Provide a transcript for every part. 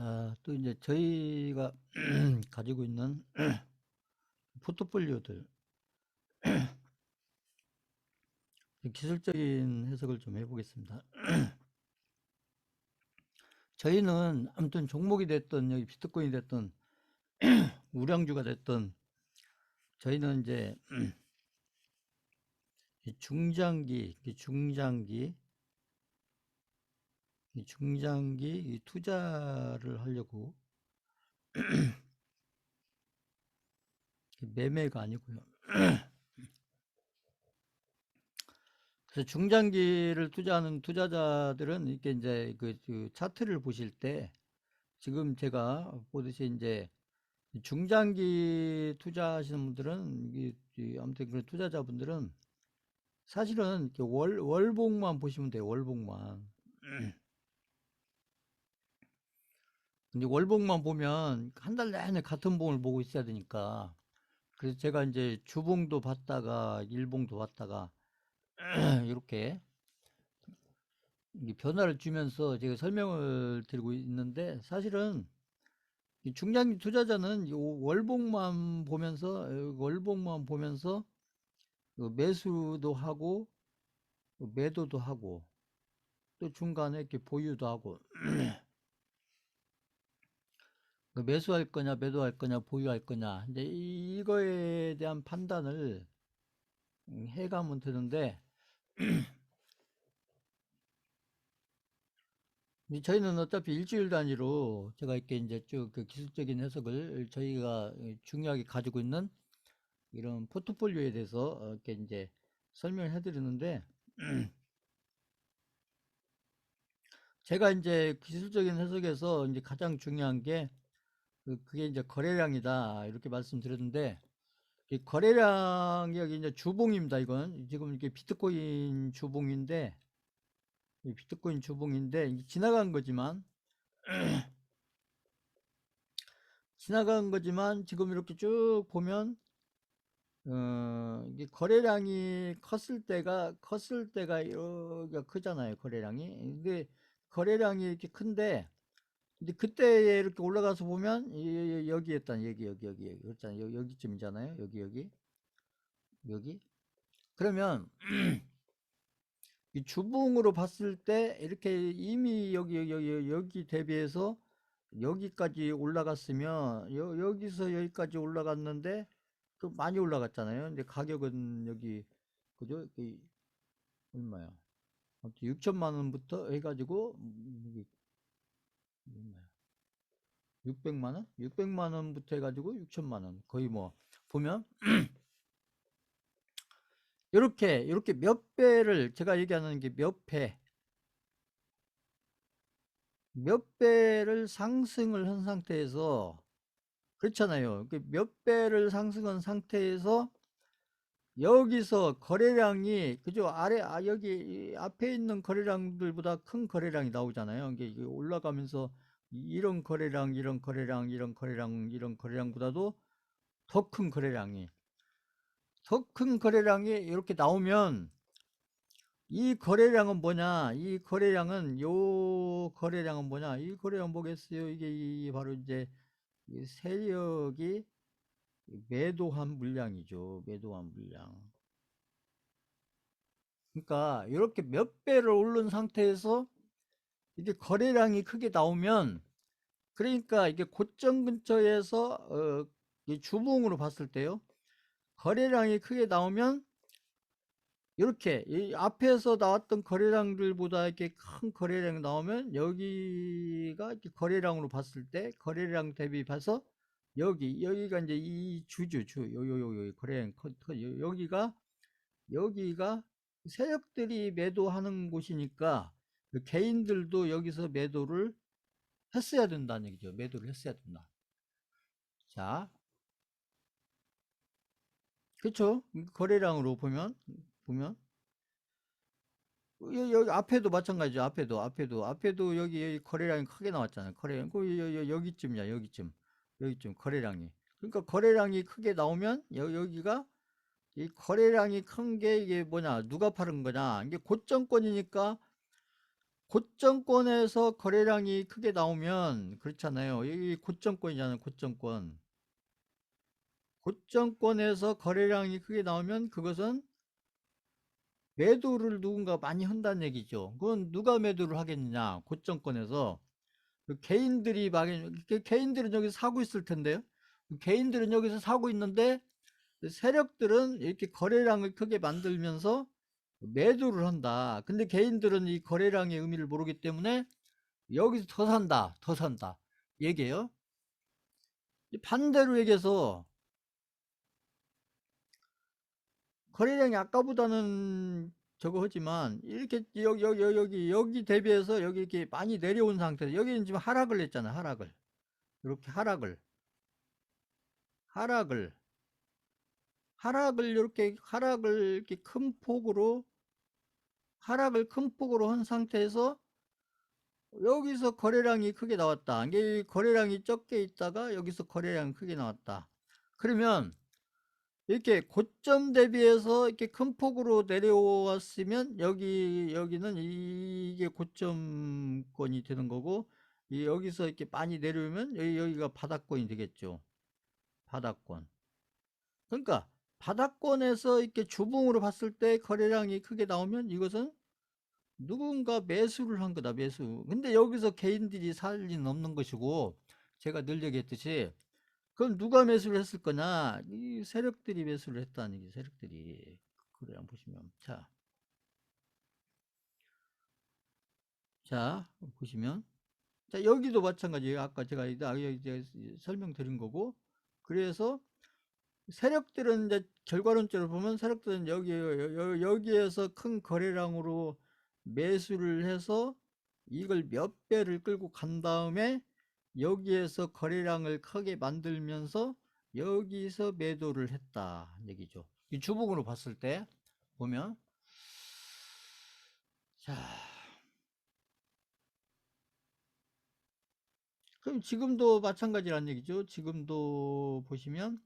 자, 또 이제 저희가 가지고 있는 포트폴리오들 기술적인 해석을 좀 해보겠습니다. 저희는 아무튼 종목이 됐던 여기 비트코인이 됐던 우량주가 됐던 저희는 이제 중장기 투자를 하려고 매매가 아니고요. 그래서 중장기를 투자하는 투자자들은 이렇게 이제 그 차트를 보실 때 지금 제가 보듯이 이제 중장기 투자하시는 분들은 아무튼 그런 투자자분들은 사실은 이렇게 월봉만 보시면 돼요. 월봉만. 근데 월봉만 보면 한 달 내내 같은 봉을 보고 있어야 되니까 그래서 제가 이제 주봉도 봤다가 일봉도 봤다가 이렇게 변화를 주면서 제가 설명을 드리고 있는데 사실은 중장기 투자자는 월봉만 보면서 매수도 하고 매도도 하고 또 중간에 이렇게 보유도 하고 매수할 거냐 매도할 거냐 보유할 거냐 이제 이거에 대한 판단을 해가면 되는데 저희는 어차피 일주일 단위로 제가 이렇게 이제 쭉 그 기술적인 해석을 저희가 중요하게 가지고 있는 이런 포트폴리오에 대해서 이렇게 이제 설명을 해드리는데 제가 이제 기술적인 해석에서 이제 가장 중요한 게 그게 이제 거래량이다 이렇게 말씀드렸는데 이 거래량이 여기 이제 주봉입니다. 이건 지금 이게 비트코인 주봉인데 지나간 거지만 지금 이렇게 쭉 보면 이게 거래량이 컸을 때가 여기가 크잖아요. 거래량이. 근데 거래량이 이렇게 큰데 근데 그때 이렇게 올라가서 보면 여기였단 여기 그렇잖아요. 여기쯤이잖아요. 여기. 그러면 이 주봉으로 봤을 때 이렇게 이미 여기 대비해서 여기까지 올라갔으면 여기서 여기까지 올라갔는데 그 많이 올라갔잖아요. 근데 가격은 여기 그죠? 얼마야? 아무튼 6천만 원부터 해가지고 여기 얼마야? 600만 원? 600만 원부터 해가지고 6천만 원 거의 뭐 보면 이렇게 몇 배를 제가 얘기하는 게 몇 배를 상승을 한 상태에서 그렇잖아요. 몇 배를 상승한 상태에서 여기서 거래량이 그죠? 여기 앞에 있는 거래량들보다 큰 거래량이 나오잖아요. 이게 올라가면서 이런 거래량보다도 더 큰 거래량이 이렇게 나오면 이 거래량은 뭐냐? 이 거래량 뭐겠어요? 이게 바로 이제 이 세력이 매도한 물량이죠. 매도한 물량. 그러니까 이렇게 몇 배를 오른 상태에서 이게 거래량이 크게 나오면 그러니까 이게 고점 근처에서 이 주봉으로 봤을 때요. 거래량이 크게 나오면 이렇게 이 앞에서 나왔던 거래량들보다 이렇게 큰 거래량이 나오면 여기가 이렇게 거래량으로 봤을 때 거래량 대비 봐서 여기가 이제 이 요 거래량 여기가 세력들이 매도하는 곳이니까 그 개인들도 여기서 매도를 했어야 된다는 얘기죠. 매도를 했어야 된다. 자, 그렇죠? 거래량으로 보면 여기 앞에도 마찬가지죠. 앞에도 여기 거래량이 크게 나왔잖아요. 거래량 여기쯤 거래량이. 그러니까 거래량이 크게 나오면 여기가 이 거래량이 큰 게 이게 뭐냐 누가 파는 거냐 이게 고점권이니까 고점권에서 거래량이 크게 나오면 그렇잖아요. 여기 고점권이잖아요. 고점권. 고점권에서 거래량이 크게 나오면 그것은 매도를 누군가 많이 한다는 얘기죠. 그건 누가 매도를 하겠느냐? 고점권에서. 그 개인들이 막, 개인들은 여기서 사고 있을 텐데요. 개인들은 여기서 사고 있는데 세력들은 이렇게 거래량을 크게 만들면서 매도를 한다. 근데 개인들은 이 거래량의 의미를 모르기 때문에 여기서 더 산다, 더 산다. 얘기해요. 반대로 얘기해서 거래량이 아까보다는 저거 하지만 이렇게 여기 대비해서 여기 이렇게 많이 내려온 상태에서 여기는 지금 하락을 했잖아. 하락을 이렇게 하락을 이렇게 하락을 이렇게 큰 폭으로 한 상태에서 여기서 거래량이 크게 나왔다. 이게 거래량이 적게 있다가 여기서 거래량이 크게 나왔다. 그러면 이렇게 고점 대비해서 이렇게 큰 폭으로 내려왔으면 여기는 이게 고점권이 되는 거고, 여기서 이렇게 많이 내려오면 여기가 바닥권이 되겠죠. 바닥권. 그러니까 바닥권에서 이렇게 주봉으로 봤을 때 거래량이 크게 나오면 이것은 누군가 매수를 한 거다. 매수. 근데 여기서 개인들이 살 리는 없는 것이고, 제가 늘 얘기했듯이 그럼 누가 매수를 했을 거냐? 이 세력들이 매수를 했다는 얘기. 세력들이. 그래 한번 보시면 자 보시면, 자 여기도 마찬가지예요. 아까 제가 이제 설명드린 거고, 그래서 세력들은 이제 결과론적으로 보면 세력들은 여기에서 큰 거래량으로 매수를 해서 이걸 몇 배를 끌고 간 다음에 여기에서 거래량을 크게 만들면서 여기서 매도를 했다 얘기죠. 이 주봉으로 봤을 때 보면, 자 그럼 지금도 마찬가지란 얘기죠. 지금도 보시면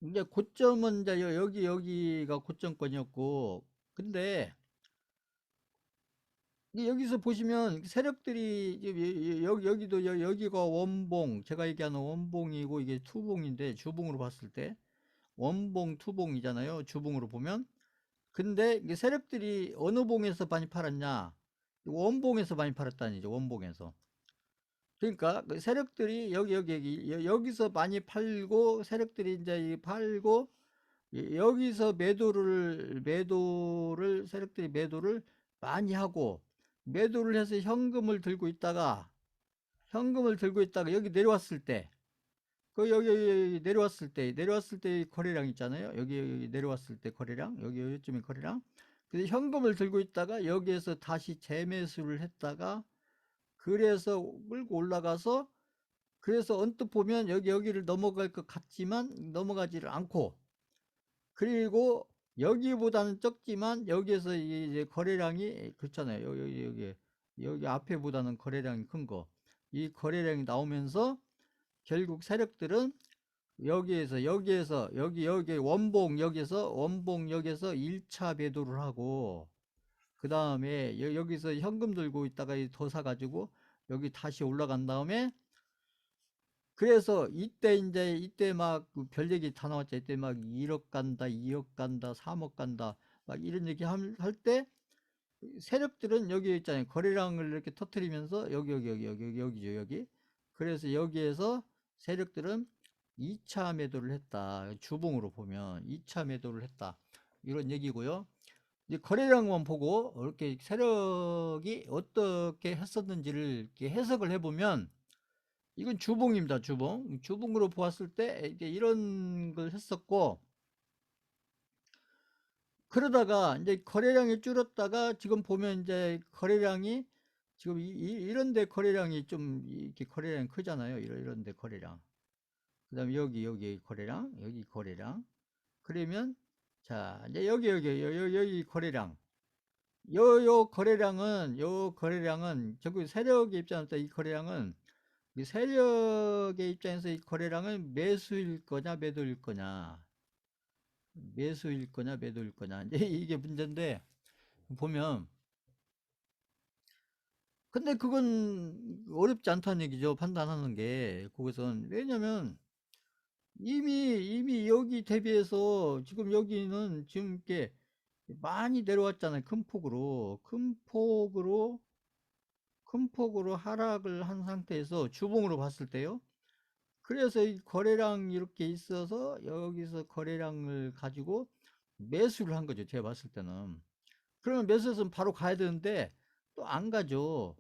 이제 고점은 이제 여기가 고점권이었고, 근데 여기서 보시면 세력들이 여기도 여기가 원봉, 제가 얘기하는 원봉이고 이게 투봉인데, 주봉으로 봤을 때 원봉 투봉이잖아요. 주봉으로 보면. 근데 이게 세력들이 어느 봉에서 많이 팔았냐? 원봉에서 많이 팔았다는 얘기죠. 원봉에서. 그러니까 그 세력들이 여기서 많이 팔고, 세력들이 이제 팔고, 여기서 세력들이 매도를 많이 하고, 매도를 해서 현금을 들고 있다가 여기 내려왔을 때, 여기 내려왔을 때 거래량 있잖아요. 여기 내려왔을 때 거래량, 여기쯤에 거래량. 근데 현금을 들고 있다가 여기에서 다시 재매수를 했다가, 그래서 끌고 올라가서, 그래서 언뜻 보면 여기를 넘어갈 것 같지만 넘어가지를 않고, 그리고 여기보다는 적지만 여기에서 이제 거래량이 그렇잖아요. 여기 앞에보다는 거래량이 큰 거. 이 거래량이 나오면서 결국 세력들은 여기 원봉 여기에서 1차 매도를 하고, 그 다음에 여기서 현금 들고 있다가 더 사가지고 여기 다시 올라간 다음에, 그래서 이때 막 별 얘기 다 나왔죠. 이때 막 1억 간다, 2억 간다, 3억 간다, 막 이런 얘기 할 때 세력들은 여기 있잖아요. 거래량을 이렇게 터트리면서 여기죠, 여기. 그래서 여기에서 세력들은 2차 매도를 했다. 주봉으로 보면 2차 매도를 했다. 이런 얘기고요. 이제 거래량만 보고 이렇게 세력이 어떻게 했었는지를 이렇게 해석을 해보면, 이건 주봉입니다. 주봉으로 보았을 때 이제 이런 걸 했었고, 그러다가 이제 거래량이 줄었다가 지금 보면 이제 거래량이 지금 이런데 거래량이 좀 이렇게 거래량이 크잖아요. 이런데 거래량. 그다음에 여기 거래량, 여기 거래량. 그러면 자 이제 여기 거래량. 요 거래량은 저기 세력의 입장에서 이 거래량은, 이 세력의 입장에서 이 거래량은 매수일 거냐 매도일 거냐, 매도일 거냐 이제 이게 문제인데, 보면 근데 그건 어렵지 않다는 얘기죠. 판단하는 게. 그것은. 왜냐면 이미 여기 대비해서 지금 여기는 지금 이렇게 많이 내려왔잖아요. 큰 폭으로 하락을 한 상태에서 주봉으로 봤을 때요. 그래서 이 거래량이 이렇게 있어서 여기서 거래량을 가지고 매수를 한 거죠. 제가 봤을 때는. 그러면 매수해서는 바로 가야 되는데 또 안 가죠.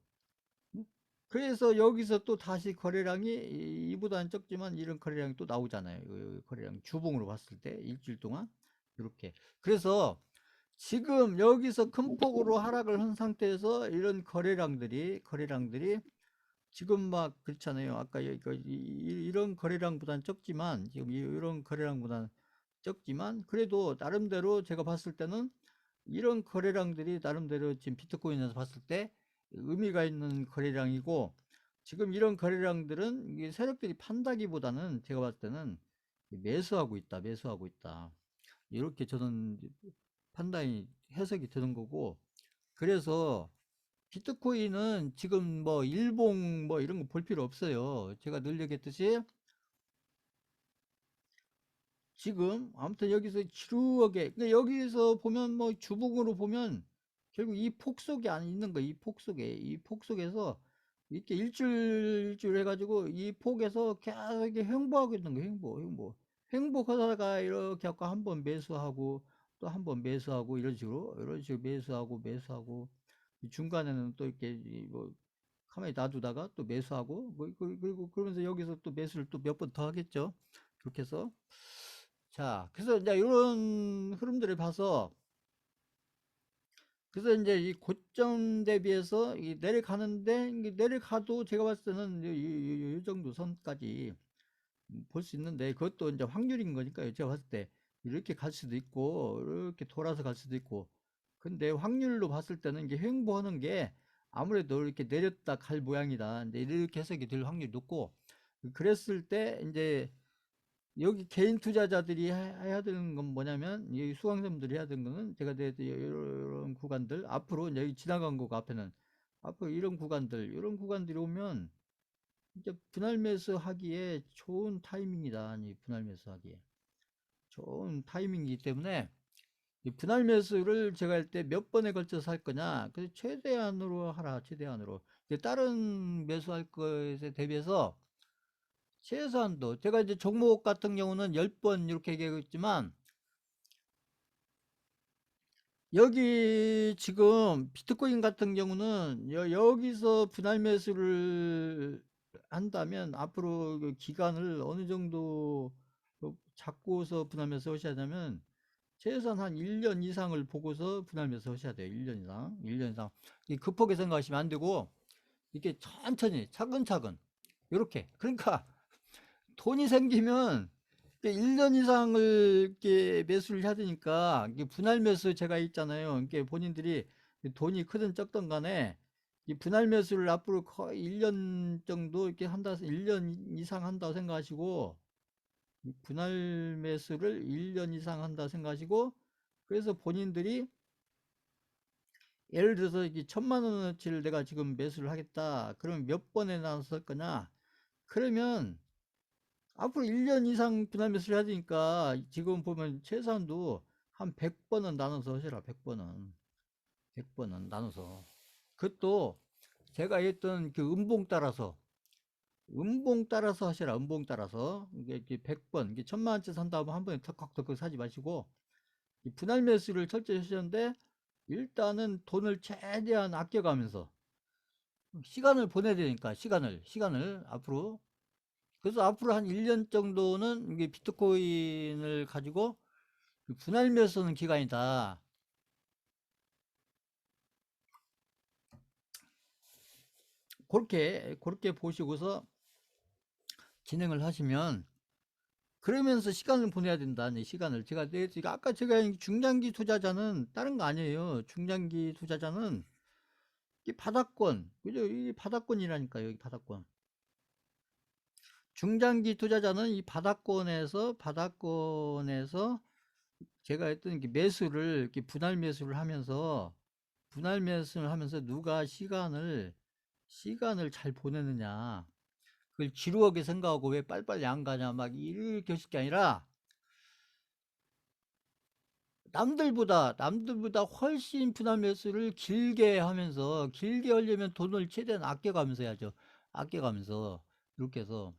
그래서 여기서 또 다시 거래량이 이보다는 적지만 이런 거래량이 또 나오잖아요. 거래량 주봉으로 봤을 때 일주일 동안 이렇게. 그래서 지금 여기서 큰 폭으로 하락을 한 상태에서 이런 거래량들이 지금 막 그렇잖아요. 아까 이런 거래량보다는 적지만 지금 이런 거래량보다는 적지만 그래도 나름대로 제가 봤을 때는 이런 거래량들이 나름대로 지금 비트코인에서 봤을 때 의미가 있는 거래량이고 지금 이런 거래량들은 이게 세력들이 판다기보다는 제가 봤을 때는 매수하고 있다. 이렇게 저는 판단이 해석이 되는 거고 그래서 비트코인은 지금 뭐 일봉 뭐 이런 거 볼 필요 없어요. 제가 늘 얘기했듯이 지금 아무튼 여기서 지루하게 근데 여기서 보면 뭐 주봉으로 보면 결국 이 폭 속에 안 있는 거 이 폭 속에서 이렇게 일주일 해가지고 이 폭에서 계속 이렇게 횡보하고 있는 거 횡보하다가 이렇게 아까 한 번 매수하고 또 한 번 매수하고 이런 식으로 매수하고 중간에는 또 이렇게 뭐 가만히 놔두다가 또 매수하고 뭐 그리고 그러면서 여기서 또 매수를 또 몇 번 더 하겠죠. 그렇게 해서 자, 그래서 이제 이런 흐름들을 봐서, 그래서 이제 이 고점 대비해서 이 내려가는데, 이게 내려가도 제가 봤을 때는 이 정도 선까지 볼 수 있는데, 그것도 이제 확률인 거니까요. 제가 봤을 때 이렇게 갈 수도 있고, 이렇게 돌아서 갈 수도 있고. 근데 확률로 봤을 때는 이게 횡보하는 게 아무래도 이렇게 내렸다 갈 모양이다. 이제 이렇게 해석이 될 확률이 높고, 그랬을 때 이제 여기 개인 투자자들이 해야 되는 건 뭐냐면 이 수강생들이 해야 되는 거는 제가 이런 구간들 앞으로 여기 지나간 거 앞에는 앞으로 이런 구간들이 오면 이제 분할 매수 하기에 좋은 타이밍이다. 이 분할 매수 하기에 좋은 타이밍이기 때문에 이 분할 매수를 제가 할 때 몇 번에 걸쳐서 할 거냐 그래서 최대한으로 하라 최대한으로 다른 매수할 것에 대비해서 최소한도 제가 이제 종목 같은 경우는 10번 이렇게 얘기했지만 여기 지금 비트코인 같은 경우는 여기서 분할 매수를 한다면 앞으로 그 기간을 어느 정도 잡고서 분할 매수 하셔야 되면 최소한 한 1년 이상을 보고서 분할 매수 하셔야 돼요. 1년 이상. 급하게 생각하시면 안 되고 이렇게 천천히 차근차근 이렇게 그러니까 돈이 생기면 1년 이상을 이렇게 매수를 해야 되니까 이게 분할 매수 제가 있잖아요. 이게 본인들이 돈이 크든 적든 간에 이 분할 매수를 앞으로 거의 1년 정도 이렇게 한다, 1년 이상 한다고 생각하시고 이 분할 매수를 1년 이상 한다 생각하시고 그래서 본인들이 예를 들어서 이 1,000만 원어치를 내가 지금 매수를 하겠다. 그러면 몇 번에 나눠서 할 거냐? 그러면 앞으로 1년 이상 분할 매수를 해야 되니까 지금 보면 최소한도 한 100번은 나눠서 하시라. 100번은 나눠서 그것도 제가 했던 그 음봉 따라서 하시라. 음봉 따라서 이게 100번 이게 1,000만 원치 산다면 한 번에 턱턱턱 사지 마시고 이 분할 매수를 철저히 하셨는데 일단은 돈을 최대한 아껴가면서 시간을 보내야 되니까 시간을 앞으로 그래서 앞으로 한 1년 정도는 이게 비트코인을 가지고 분할 매수하는 기간이다. 그렇게 보시고서 진행을 하시면 그러면서 시간을 보내야 된다는 시간을 제가 아까 제가 중장기 투자자는 다른 거 아니에요. 중장기 투자자는 이 바닥권 그죠? 이 바닥권이라니까요. 이 바닥권. 중장기 투자자는 이 바닥권에서 제가 했던 매수를 이렇게 분할 매수를 하면서 누가 시간을 시간을 잘 보내느냐, 그걸 지루하게 생각하고 왜 빨리빨리 안 가냐, 막 이렇게 하실 게 아니라, 남들보다 훨씬 분할 매수를 길게 하면서, 길게 하려면 돈을 최대한 아껴가면서 해야죠. 아껴가면서. 이렇게 해서.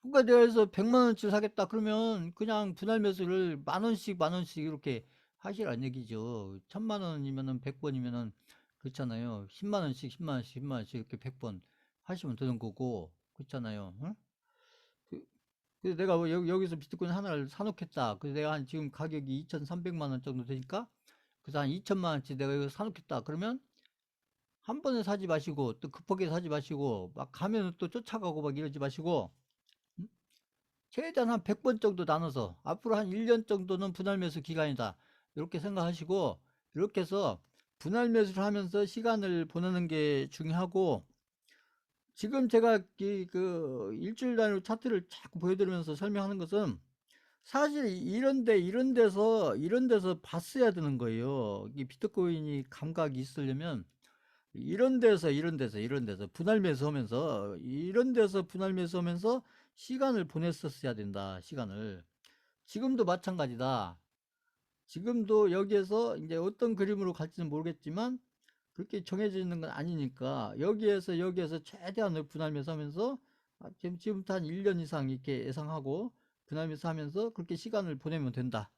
그러니까 내가 해서 100만 원치 사겠다 그러면 그냥 분할 매수를 만 원씩 이렇게 하시라는 얘기죠. 1000만 원이면은 100번이면은 그렇잖아요. 10만 원씩 10만 원씩 10만 원씩 이렇게 100번 하시면 되는 거고 그렇잖아요. 응? 그, 그래서 내가 뭐 여기서 비트코인 하나를 사놓겠다. 그래서 내가 한 지금 가격이 2,300만 원 정도 되니까 그래서 한 2천만 원치 내가 이거 사놓겠다. 그러면 한 번에 사지 마시고 또 급하게 사지 마시고 막 가면은 또 쫓아가고 막 이러지 마시고 최대한 한 100번 정도 나눠서 앞으로 한 1년 정도는 분할 매수 기간이다. 이렇게 생각하시고 이렇게 해서 분할 매수를 하면서 시간을 보내는 게 중요하고 지금 제가 그 일주일 단위로 차트를 자꾸 보여드리면서 설명하는 것은 사실 이런 데서 봤어야 되는 거예요. 이 비트코인이 감각이 있으려면 이런 데서 분할 매수하면서 이런 데서 분할 매수하면서 시간을 보냈었어야 된다. 시간을. 지금도 마찬가지다. 지금도 여기에서 이제 어떤 그림으로 갈지는 모르겠지만 그렇게 정해져 있는 건 아니니까 여기에서 최대한을 분할 매수하면서 지금부터 한 1년 이상 이렇게 예상하고 분할 매수하면서 그렇게 시간을 보내면 된다.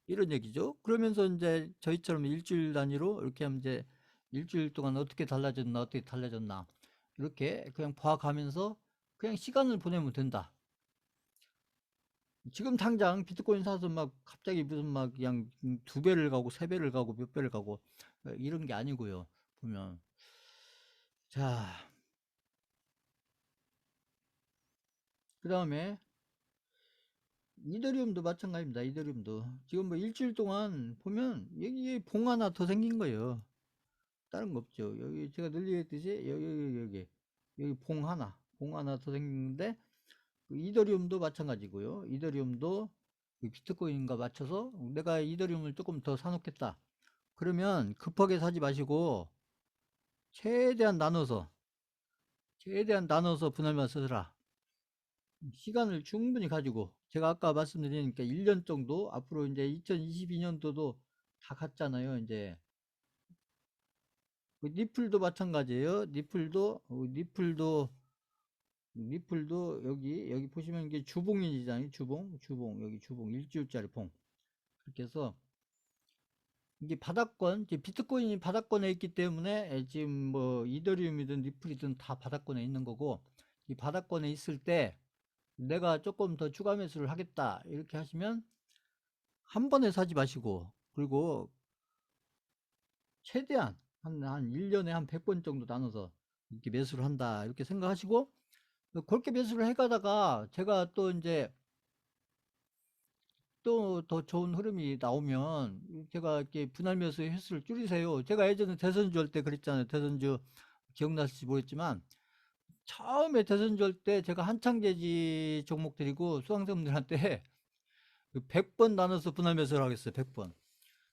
이런 얘기죠. 그러면서 이제 저희처럼 일주일 단위로 이렇게 하면 이제 일주일 동안 어떻게 달라졌나 이렇게 그냥 봐가면서 그냥 시간을 보내면 된다. 지금 당장 비트코인 사서 막 갑자기 무슨 막 그냥 두 배를 가고 세 배를 가고 몇 배를 가고 이런 게 아니고요. 보면 자, 그 다음에 이더리움도 마찬가지입니다. 이더리움도 지금 뭐 일주일 동안 보면 여기에 봉 하나 더 생긴 거예요. 다른 거 없죠. 여기 제가 늘 얘기했듯이 여기 봉 하나 더 생겼는데 그 이더리움도 마찬가지고요. 이더리움도 그 비트코인과 맞춰서 내가 이더리움을 조금 더 사놓겠다. 그러면 급하게 사지 마시고 최대한 나눠서 분할만 쓰라. 시간을 충분히 가지고 제가 아까 말씀드리니까 1년 정도 앞으로 이제 2022년도도 다 갔잖아요. 이제 그 니플도 마찬가지예요. 니플도 여기 보시면 이게 주봉이잖아요. 주봉 여기 주봉 일주일짜리 봉. 그렇게 해서 이게 바닥권, 이제 비트코인이 바닥권에 있기 때문에 지금 뭐 이더리움이든 니플이든 다 바닥권에 있는 거고 이 바닥권에 있을 때 내가 조금 더 추가 매수를 하겠다 이렇게 하시면 한 번에 사지 마시고 그리고 최대한 한 1년에 한 100번 정도 나눠서 이렇게 매수를 한다 이렇게 생각하시고 그렇게 매수를 해가다가 제가 또 이제 또 더 좋은 흐름이 나오면 제가 이렇게 분할 매수의 횟수를 줄이세요. 제가 예전에 대선주 할 때 그랬잖아요. 대선주 기억나실지 모르겠지만 처음에 대선주 할 때 제가 한창제지 종목 드리고 수강생분들한테 100번 나눠서 분할 매수를 하겠어요. 100번.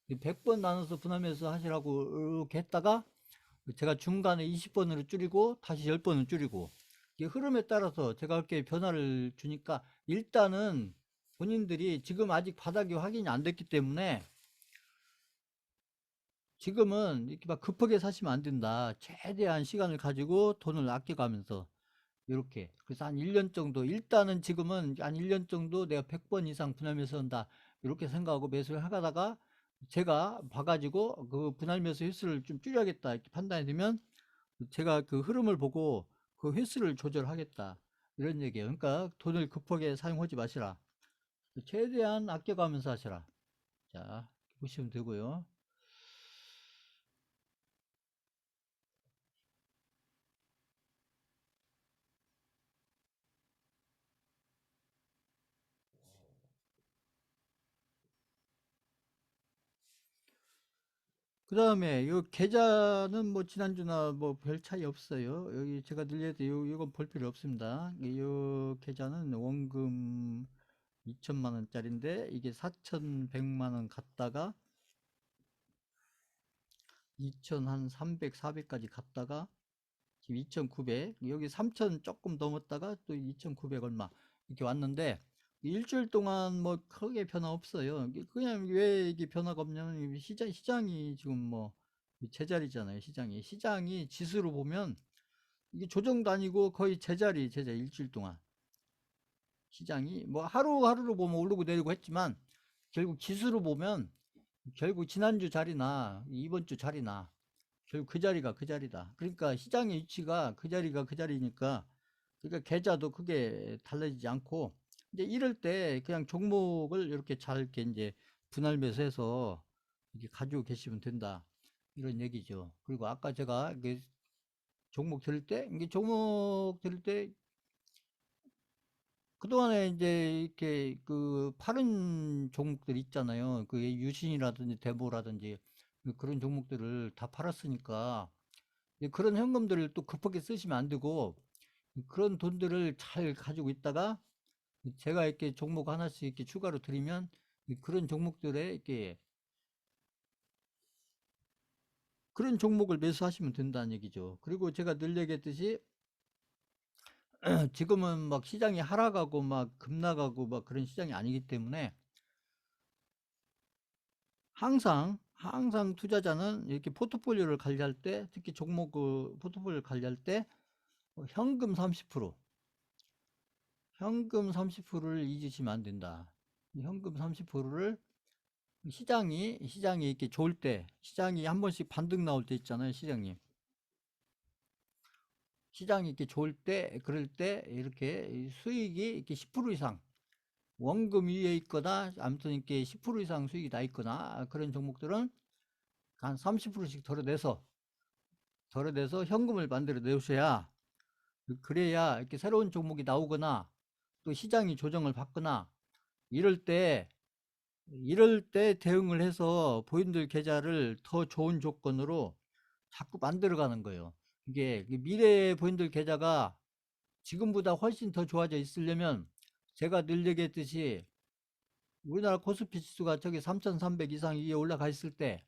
100번 나눠서 분할 매수 하시라고 이렇게 했다가 제가 중간에 20번으로 줄이고 다시 10번을 줄이고 이 흐름에 따라서 제가 이렇게 변화를 주니까 일단은 본인들이 지금 아직 바닥이 확인이 안 됐기 때문에 지금은 이렇게 막 급하게 사시면 안 된다. 최대한 시간을 가지고 돈을 아껴가면서 이렇게 그래서 한 1년 정도 일단은 지금은 한 1년 정도 내가 100번 이상 분할 매수한다 이렇게 생각하고 매수를 하다가 제가 봐가지고 그 분할 매수 횟수를 좀 줄여야겠다 이렇게 판단이 되면 제가 그 흐름을 보고 그 횟수를 조절하겠다 이런 얘기예요. 그러니까 돈을 급하게 사용하지 마시라. 최대한 아껴가면서 하시라. 자, 보시면 되고요. 그 다음에 이 계좌는 뭐 지난주나 뭐 별 차이 없어요. 여기 제가 늘려도 이건 볼 필요 없습니다. 이 계좌는 원금 2천만 원짜리인데 이게 4,100만 원 갔다가 2,300, 400까지 갔다가 지금 2,900, 여기 3,000 조금 넘었다가 또 2,900 얼마 이렇게 왔는데, 일주일 동안 뭐 크게 변화 없어요. 그냥 왜 이게 변화가 없냐면 시장이 지금 뭐 제자리잖아요. 시장이 지수로 보면 이게 조정도 아니고 거의 제자리 일주일 동안. 시장이 뭐 하루하루로 보면 오르고 내리고 했지만 결국 지수로 보면 결국 지난주 자리나 이번 주 자리나 결국 그 자리가 그 자리다. 그러니까 시장의 위치가 그 자리가 그 자리니까, 그러니까 계좌도 크게 달라지지 않고, 이제 이럴 때 그냥 종목을 이렇게 잘 이렇게 이제 분할 매수해서 이렇게 가지고 계시면 된다, 이런 얘기죠. 그리고 아까 제가 이게 종목 들을 때 그동안에 이제 이렇게 그 파른 종목들 있잖아요. 그 유신이라든지 대보라든지 그런 종목들을 다 팔았으니까 그런 현금들을 또 급하게 쓰시면 안 되고, 그런 돈들을 잘 가지고 있다가 제가 이렇게 종목 하나씩 이렇게 추가로 드리면 그런 종목들에 이렇게 그런 종목을 매수하시면 된다는 얘기죠. 그리고 제가 늘 얘기했듯이 지금은 막 시장이 하락하고 막 급락하고 막 그런 시장이 아니기 때문에 항상 투자자는 이렇게 포트폴리오를 관리할 때, 특히 종목 그 포트폴리오를 관리할 때 현금 30%, 현금 30%를 잊으시면 안 된다. 현금 30%를 시장이 이렇게 좋을 때, 시장이 한 번씩 반등 나올 때 있잖아요, 시장이 이렇게 좋을 때, 그럴 때 이렇게 수익이 이렇게 10% 이상 원금 위에 있거나 아무튼 이렇게 10% 이상 수익이 나 있거나 그런 종목들은 한 30%씩 덜어내서 현금을 만들어 내셔야, 그래야 이렇게 새로운 종목이 나오거나 또 시장이 조정을 받거나 이럴 때 대응을 해서 본인들 계좌를 더 좋은 조건으로 자꾸 만들어가는 거예요. 이게 미래의 본인들 계좌가 지금보다 훨씬 더 좋아져 있으려면, 제가 늘 얘기했듯이 우리나라 코스피 지수가 저기 3,300 이상 위에 올라가 있을 때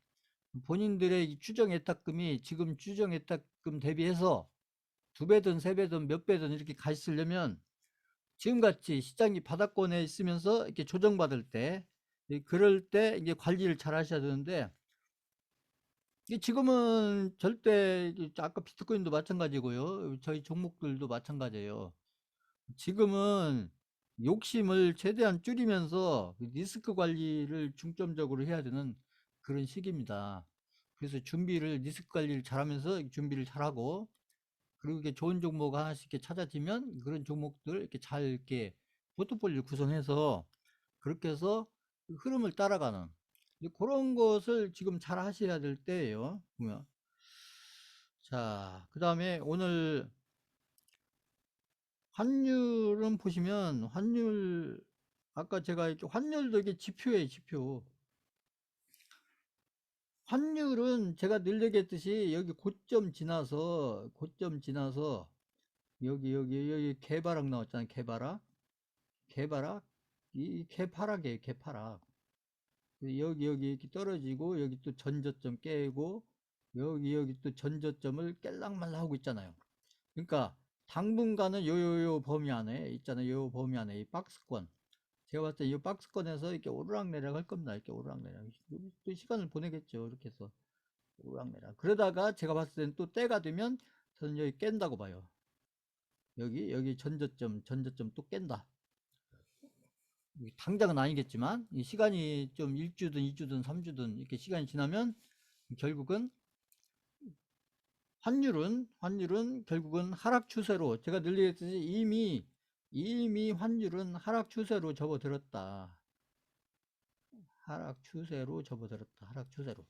본인들의 추정 예탁금이 지금 추정 예탁금 대비해서 두 배든 세 배든 몇 배든 이렇게 가 있으려면, 지금같이 시장이 바닥권에 있으면서 이렇게 조정받을 때, 그럴 때 이게 관리를 잘 하셔야 되는데, 이게 지금은 절대, 아까 비트코인도 마찬가지고요. 저희 종목들도 마찬가지예요. 지금은 욕심을 최대한 줄이면서 리스크 관리를 중점적으로 해야 되는 그런 시기입니다. 그래서 리스크 관리를 잘하면서 준비를 잘하고, 그리고 이게 좋은 종목 하나씩 이렇게 찾아지면 그런 종목들 이렇게 잘 이렇게 포트폴리오 구성해서 그렇게 해서 그 흐름을 따라가는 그런 것을 지금 잘 하셔야 될 때예요. 보면. 자, 그 다음에 오늘 환율은 보시면 아까 제가 이렇게 환율도 이게 지표예요, 지표. 환율은 제가 늘 얘기했듯이 여기 고점 지나서 여기 개바락 나왔잖아요. 개바락 이 개파락이에요. 개파락. 여기 이렇게 떨어지고 여기 또 전저점 깨고 여기 또 전저점을 깰랑말랑 하고 있잖아요. 그러니까 당분간은 요 범위 안에 있잖아요. 요 범위 안에 이 박스권, 제가 봤을 때 이 박스권에서 이렇게 오르락내리락 할 겁니다. 이렇게 오르락내리락 또 시간을 보내겠죠. 이렇게 해서 오르락내리락 그러다가 제가 봤을 때는 또 때가 되면 저는 여기 깬다고 봐요. 여기 전저점 또 깬다. 당장은 아니겠지만 이 시간이 좀 1주든 2주든 3주든 이렇게 시간이 지나면 결국은 환율은 결국은 하락 추세로, 제가 늘 얘기했듯이 이미 환율은 하락 추세로 접어들었다. 하락 추세로.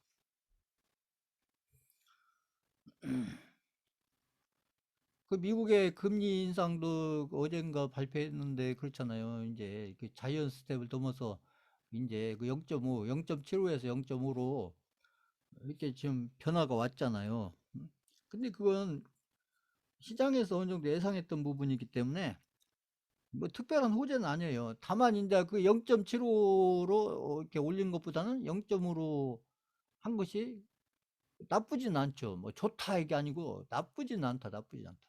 그 미국의 금리 인상도 어젠가 발표했는데 그렇잖아요. 이제 그 자이언 스텝을 넘어서 이제 그 0.5, 0.75에서 0.5로 이렇게 지금 변화가 왔잖아요. 근데 그건 시장에서 어느 정도 예상했던 부분이기 때문에 뭐 특별한 호재는 아니에요. 다만 이제 그 0.75로 이렇게 올린 것보다는 0.5로 한 것이 나쁘진 않죠. 뭐 좋다 이게 아니고 나쁘진 않다, 나쁘진 않다.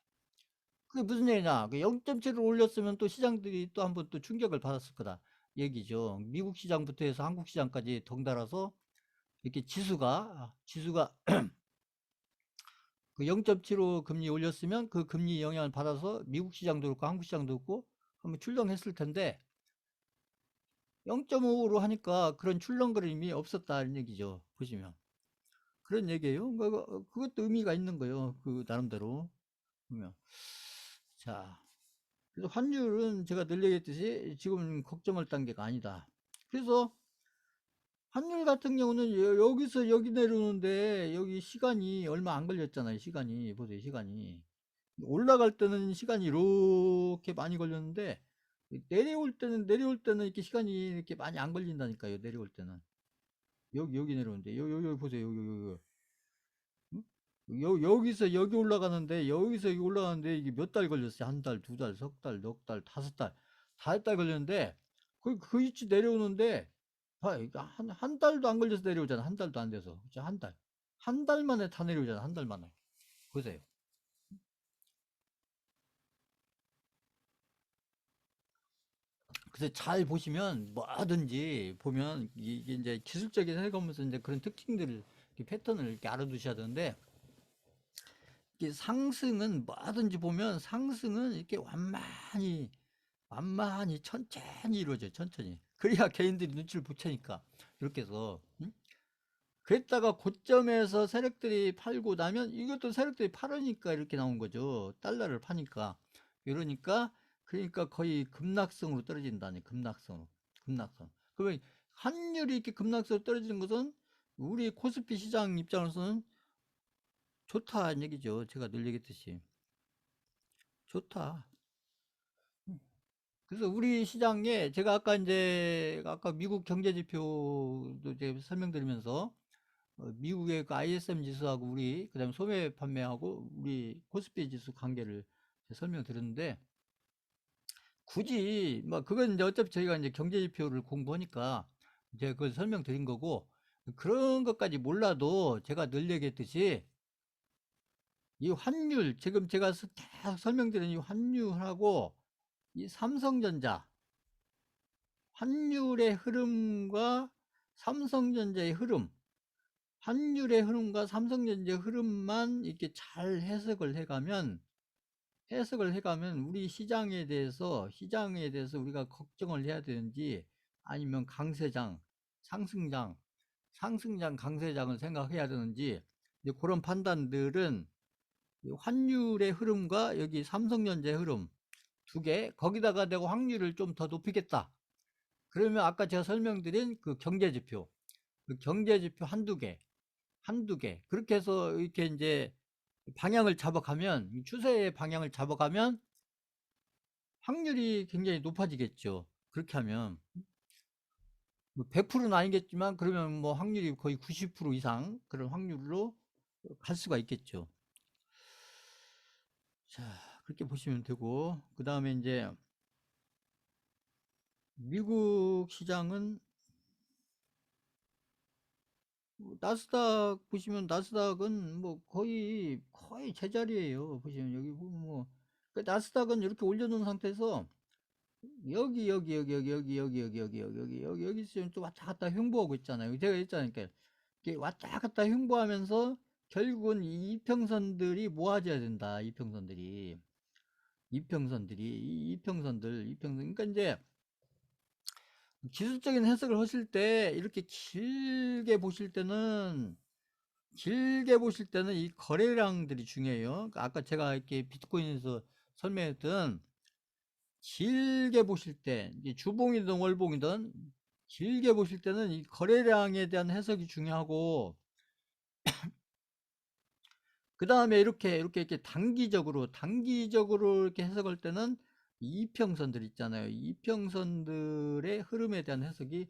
그게 무슨 얘기냐? 그 0.7을 올렸으면 또 시장들이 또 한번 또 충격을 받았을 거다 얘기죠. 미국 시장부터 해서 한국 시장까지 덩달아서 이렇게 지수가 그 0.75 금리 올렸으면 그 금리 영향을 받아서 미국 시장도 그렇고 한국 시장도 그렇고 한번 출렁했을 텐데 0.5로 하니까 그런 출렁거림이 없었다는 얘기죠. 보시면 그런 얘기예요. 그것도 의미가 있는 거예요. 그 나름대로 보면. 자, 그래서 환율은 제가 늘 얘기했듯이 지금 걱정할 단계가 아니다. 그래서 환율 같은 경우는 여기서 여기 내려오는데 여기 시간이 얼마 안 걸렸잖아요. 시간이 보세요. 시간이 올라갈 때는 시간이 이렇게 많이 걸렸는데 내려올 때는 이렇게 시간이 이렇게 많이 안 걸린다니까요. 내려올 때는 여기 내려오는데 여기 보세요. 여기 여기서 여기 올라가는데 여기서 여기 올라가는데 이게 몇 달 걸렸어요. 한 달, 두 달, 석 달, 넉 달, 다섯 달, 다섯 달 걸렸는데 그 위치 내려오는데 한 달도 안 걸려서 내려오잖아. 한 달도 안 돼서 그죠? 한 달 만에 다 내려오잖아. 한 달 만에 보세요. 그래서 잘 보시면 뭐든지 보면 이게 이제 기술적인 해가면서 이제 그런 특징들을 패턴을 이렇게 알아두셔야 되는데 이게 상승은 뭐든지 보면 상승은 이렇게 완만히 천천히 이루어져요. 천천히. 그래야 개인들이 눈치를 못 채니까 이렇게 해서 그랬다가 고점에서 세력들이 팔고 나면 이것도 세력들이 팔으니까 이렇게 나온 거죠. 달러를 파니까. 이러니까 그러니까 거의 급락성으로 떨어진다니. 급락성. 그러면 환율이 이렇게 급락성으로 떨어지는 것은 우리 코스피 시장 입장으로서는 좋다는 얘기죠. 제가 늘 얘기했듯이 좋다. 그래서 우리 시장에 제가 아까 미국 경제 지표도 이제 설명드리면서 미국의 그 ISM 지수하고 우리 그다음에 소매 판매하고 우리 코스피 지수 관계를 설명드렸는데 굳이 뭐 그건 이제 어차피 저희가 이제 경제 지표를 공부하니까 제가 그걸 설명드린 거고 그런 것까지 몰라도 제가 늘 얘기했듯이 이 환율 지금 제가 계속 설명드린 이 환율하고 이 삼성전자 환율의 흐름과 삼성전자의 흐름 환율의 흐름과 삼성전자의 흐름만 이렇게 잘 해석을 해가면 우리 시장에 대해서 우리가 걱정을 해야 되는지 아니면 강세장, 상승장, 강세장을 생각해야 되는지 이제 그런 판단들은 환율의 흐름과 여기 삼성전자의 흐름 두 개, 거기다가 내가 확률을 좀 더 높이겠다. 그러면 아까 제가 설명드린 그 경제지표, 그 경제지표 한두 개. 그렇게 해서 이렇게 이제 방향을 잡아가면, 추세의 방향을 잡아가면 확률이 굉장히 높아지겠죠. 그렇게 하면. 뭐 100%는 아니겠지만, 그러면 뭐 확률이 거의 90% 이상 그런 확률로 갈 수가 있겠죠. 자, 그렇게 보시면 되고, 그 다음에 이제 미국 시장은 나스닥 보시면 나스닥은 뭐 거의 제자리예요. 보시면 여기 보면 뭐 그 나스닥은 이렇게 올려놓은 상태에서 여기 지금 또 왔다 갔다 횡보하고 있잖아요. 제가 했잖아요. 그러니까 이게 왔다 갔다 횡보하면서 결국은 이 이평선들이 모아져야 된다. 이평선. 그러니까 이제 기술적인 해석을 하실 때 이렇게 길게 보실 때는 이 거래량들이 중요해요. 그러니까 아까 제가 이렇게 비트코인에서 설명했던 길게 보실 때, 이제 주봉이든 월봉이든 길게 보실 때는 이 거래량에 대한 해석이 중요하고, 그 다음에 이렇게 단기적으로 이렇게 해석할 때는 이평선들 있잖아요. 이평선들의 흐름에 대한 해석이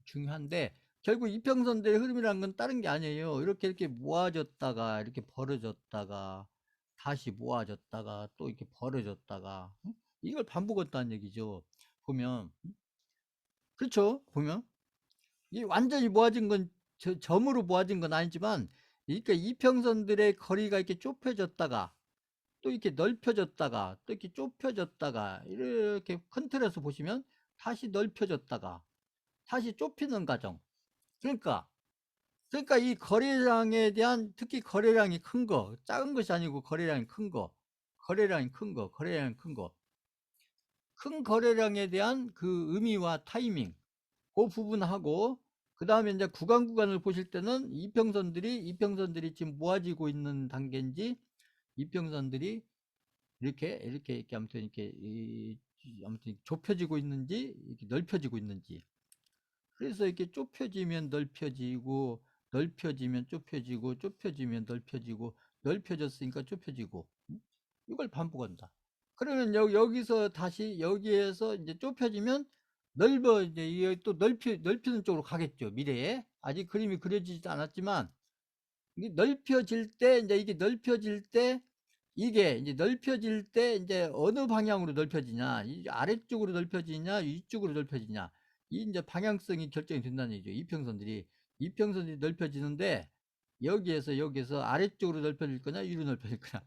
중요한데, 결국 이평선들의 흐름이라는 건 다른 게 아니에요. 이렇게 모아졌다가, 이렇게 벌어졌다가, 다시 모아졌다가, 또 이렇게 벌어졌다가, 응? 이걸 반복했다는 얘기죠. 보면. 그렇죠. 보면. 이 완전히 모아진 건, 점으로 모아진 건 아니지만, 그러니까 이평선들의 거리가 이렇게 좁혀졌다가 또 이렇게 넓혀졌다가 또 이렇게 좁혀졌다가 이렇게 큰 틀에서 보시면 다시 넓혀졌다가 다시 좁히는 과정. 그러니까 이 거래량에 대한, 특히 거래량이 큰 거, 작은 것이 아니고 거래량이 큰 거, 거래량이 큰 거, 거래량이 큰 거, 큰 거래량에 대한 그 의미와 타이밍, 그 부분하고, 그 다음에 이제 구간을 보실 때는 이평선들이 지금 모아지고 있는 단계인지, 이평선들이 이렇게 아무튼 아무튼 좁혀지고 있는지, 이렇게 넓혀지고 있는지. 그래서 이렇게 좁혀지면 넓혀지고, 넓혀지면 좁혀지고, 좁혀지면 넓혀지고, 넓혀졌으니까 좁혀지고, 이걸 반복한다. 그러면 여기서 다시 여기에서 이제 좁혀지면 이제 이게 또 넓히는 쪽으로 가겠죠. 미래에. 아직 그림이 그려지지 않았지만, 이게 넓혀질 때, 이제 넓혀질 때 이제 어느 방향으로 넓혀지냐, 아래쪽으로 넓혀지냐, 위쪽으로 넓혀지냐, 이 이제 방향성이 결정이 된다는 얘기죠. 이평선들이 넓혀지는데, 여기에서 아래쪽으로 넓혀질 거냐, 위로 넓혀질 거냐,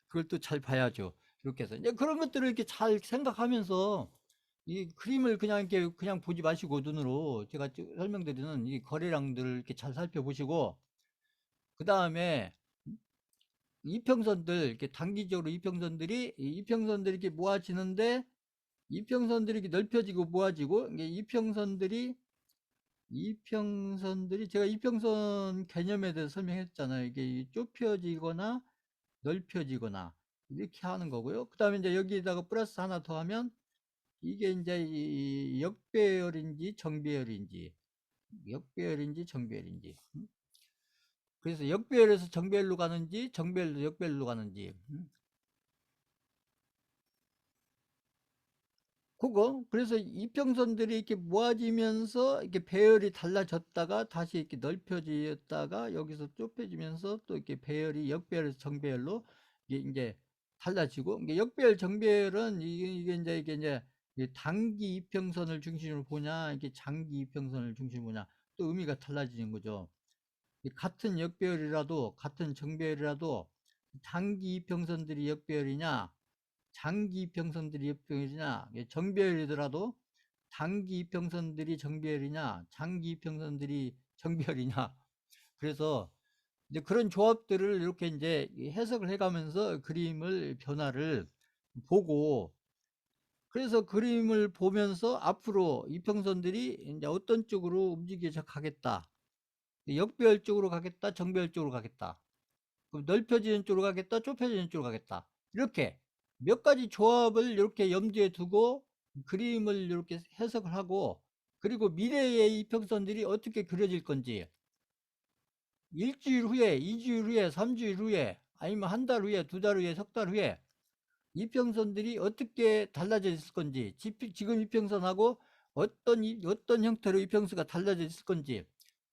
그걸 또 잘 봐야죠. 이렇게 해서 이제 그런 것들을 이렇게 잘 생각하면서 이 그림을 그냥 이렇게 그냥 보지 마시고, 눈으로 제가 설명드리는 이 거래량들을 이렇게 잘 살펴보시고, 그 다음에 이평선들, 이렇게 단기적으로 이평선들이 이렇게 모아지는데, 이평선들이 이렇게 넓혀지고 모아지고, 이게 이평선들이 제가 이평선 개념에 대해서 설명했잖아요. 이게 좁혀지거나 넓혀지거나 이렇게 하는 거고요. 그 다음에 이제 여기에다가 플러스 하나 더 하면, 이게 이제 이 역배열인지 정배열인지. 그래서 역배열에서 정배열로 가는지, 정배열로 역배열로 가는지. 그래서 이평선들이 이렇게 모아지면서 이렇게 배열이 달라졌다가 다시 이렇게 넓혀졌다가 여기서 좁혀지면서 또 이렇게 배열이 역배열에서 정배열로 이게 이제 달라지고, 이게 역배열 정배열은 이게 이제 단기 이평선을 중심으로 보냐, 이게 장기 이평선을 중심으로 보냐, 또 의미가 달라지는 거죠. 같은 역배열이라도, 같은 정배열이라도 단기 이평선들이 역배열이냐, 장기 이평선들이 역배열이냐, 정배열이더라도 단기 이평선들이 정배열이냐, 장기 이평선들이 정배열이냐. 그래서 이제 그런 조합들을 이렇게 이제 해석을 해가면서 그림을 변화를 보고, 그래서 그림을 보면서 앞으로 이평선들이 이제 어떤 쪽으로 움직여 가겠다, 역배열 쪽으로 가겠다, 정배열 쪽으로 가겠다, 그럼 넓혀지는 쪽으로 가겠다, 좁혀지는 쪽으로 가겠다, 이렇게 몇 가지 조합을 이렇게 염두에 두고 그림을 이렇게 해석을 하고, 그리고 미래의 이평선들이 어떻게 그려질 건지, 일주일 후에, 2주일 후에, 3주일 후에, 아니면 한 달 후에, 두 달 후에, 석 달 후에 이평선들이 어떻게 달라져 있을 건지, 지금 이평선하고 어떤 형태로 이평수가 달라져 있을 건지,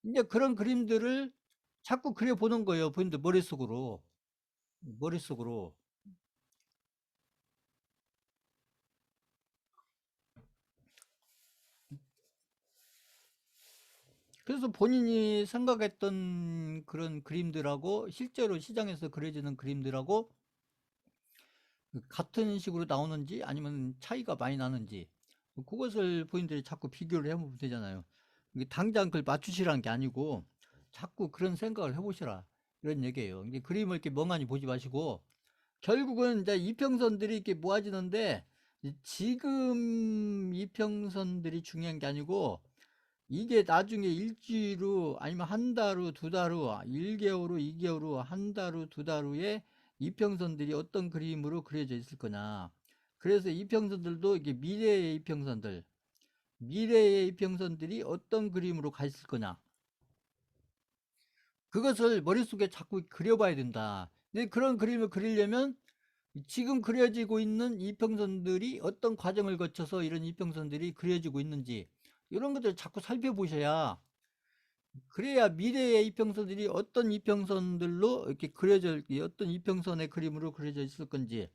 이제 그런 그림들을 자꾸 그려보는 거예요. 본인들 머릿속으로. 그래서 본인이 생각했던 그런 그림들하고 실제로 시장에서 그려지는 그림들하고 같은 식으로 나오는지 아니면 차이가 많이 나는지, 그것을 본인들이 자꾸 비교를 해보면 되잖아요. 이게 당장 그걸 맞추시라는 게 아니고 자꾸 그런 생각을 해보시라, 이런 얘기예요. 이제 그림을 이렇게 멍하니 보지 마시고, 결국은 이제 이평선들이 이렇게 모아지는데, 지금 이평선들이 중요한 게 아니고, 이게 나중에 일주일 후, 아니면 한 달 후, 두 달 후, 1개월 후, 2개월 후, 한 달 후, 두 달 후에 이평선들이 어떤 그림으로 그려져 있을 거냐. 그래서 이평선들도 이게 미래의 이평선들이 어떤 그림으로 가 있을 거냐, 그것을 머릿속에 자꾸 그려봐야 된다. 근데 그런 그림을 그리려면 지금 그려지고 있는 이평선들이 어떤 과정을 거쳐서 이런 이평선들이 그려지고 있는지, 이런 것들을 자꾸 살펴보셔야, 그래야 미래의 이평선들이 어떤 이평선들로 이렇게 어떤 이평선의 그림으로 그려져 있을 건지,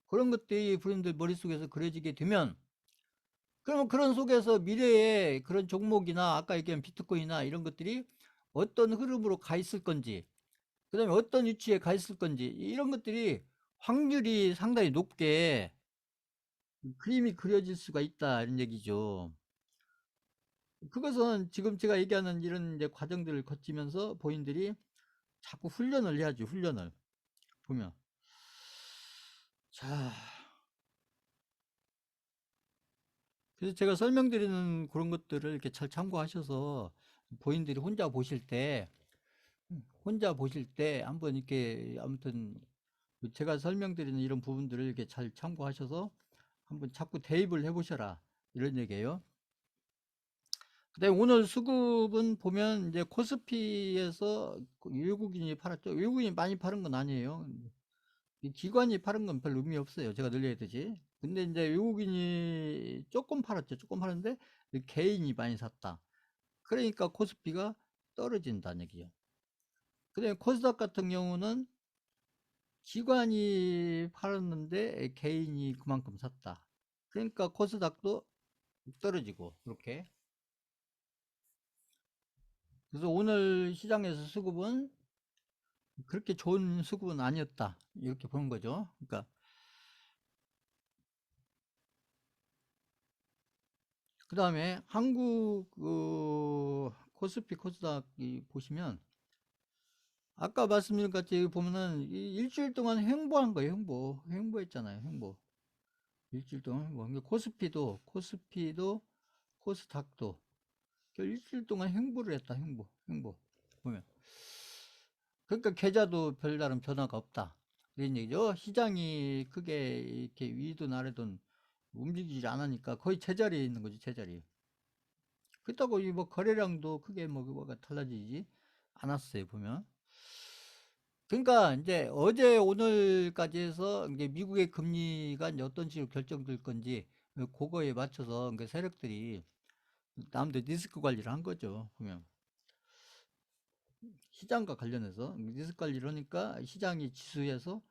그런 것들이 본인들 머릿속에서 그려지게 되면, 그러면 그런 속에서 미래의 그런 종목이나 아까 얘기한 비트코인이나 이런 것들이 어떤 흐름으로 가 있을 건지, 그다음에 어떤 위치에 가 있을 건지 이런 것들이 확률이 상당히 높게 그림이 그려질 수가 있다 이런 얘기죠. 그것은 지금 제가 얘기하는 이런 이제 과정들을 거치면서 본인들이 자꾸 훈련을 해야죠. 훈련을 보면 자, 그래서 제가 설명드리는 그런 것들을 이렇게 잘 참고하셔서 본인들이 혼자 보실 때 한번 이렇게 아무튼 제가 설명드리는 이런 부분들을 이렇게 잘 참고하셔서 한번 자꾸 대입을 해보셔라 이런 얘기예요. 그다음에 오늘 수급은 보면 이제 코스피에서 외국인이 팔았죠. 외국인이 많이 파는 건 아니에요. 이 기관이 파는 건 별 의미 없어요. 제가 늘 얘기했듯이. 근데 이제 외국인이 조금 팔았죠. 조금 팔았는데 개인이 많이 샀다. 그러니까 코스피가 떨어진다는 얘기죠. 그다음에 코스닥 같은 경우는 기관이 팔았는데 개인이 그만큼 샀다. 그러니까 코스닥도 떨어지고 이렇게. 그래서 오늘 시장에서 수급은 그렇게 좋은 수급은 아니었다. 이렇게 보는 거죠. 그러니까 그 다음에 한국 코스피 코스닥이 보시면 아까 말씀드린 것 같이 보면은 일주일 동안 횡보한 거예요. 횡보했잖아요. 횡보. 일주일 동안 횡보. 그러니까 코스피도 코스닥도 일주일 동안 횡보를 했다. 횡보 보면 그러니까 계좌도 별다른 변화가 없다 이런 얘기죠. 시장이 크게 이렇게 위든 아래든 움직이지 않으니까 거의 제자리에 있는 거지. 제자리. 그렇다고 이 뭐 거래량도 크게 뭐가 달라지지 않았어요. 보면. 그러니까 이제 어제 오늘까지 해서 이제 미국의 금리가 이제 어떤 식으로 결정될 건지 그거에 맞춰서 그 세력들이 남들 리스크 관리를 한 거죠. 보면 시장과 관련해서 리스크 관리를 하니까 시장이 지수에서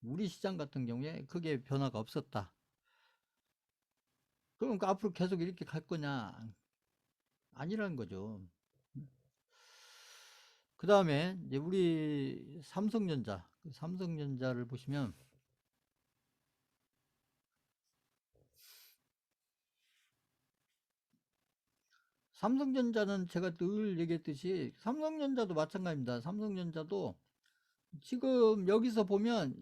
우리 시장 같은 경우에 크게 변화가 없었다. 그러니까 앞으로 계속 이렇게 갈 거냐? 아니라는 거죠. 그 다음에 이제 우리 삼성전자를 보시면 삼성전자는 제가 늘 얘기했듯이 삼성전자도 마찬가지입니다. 삼성전자도 지금 여기서 보면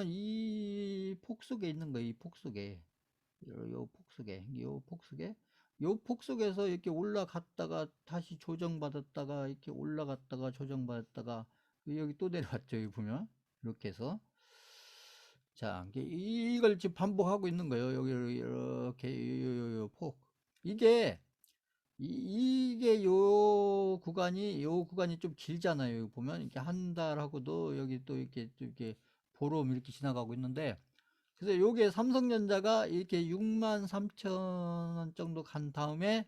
이 폭속에 있는 거예요. 이 폭속에 요 폭속에서 이렇게 올라갔다가 다시 조정받았다가 이렇게 올라갔다가 조정받았다가 여기 또 내려왔죠. 여기 보면 이렇게 해서 자 이걸 지금 반복하고 있는 거예요. 여기 이렇게 요 폭 이게 이게 요 구간이 좀 길잖아요. 여기 보면 이렇게 한 달하고도 여기 또 이렇게 보름 이렇게 지나가고 있는데 그래서 요게 삼성전자가 이렇게 63,000원 정도 간 다음에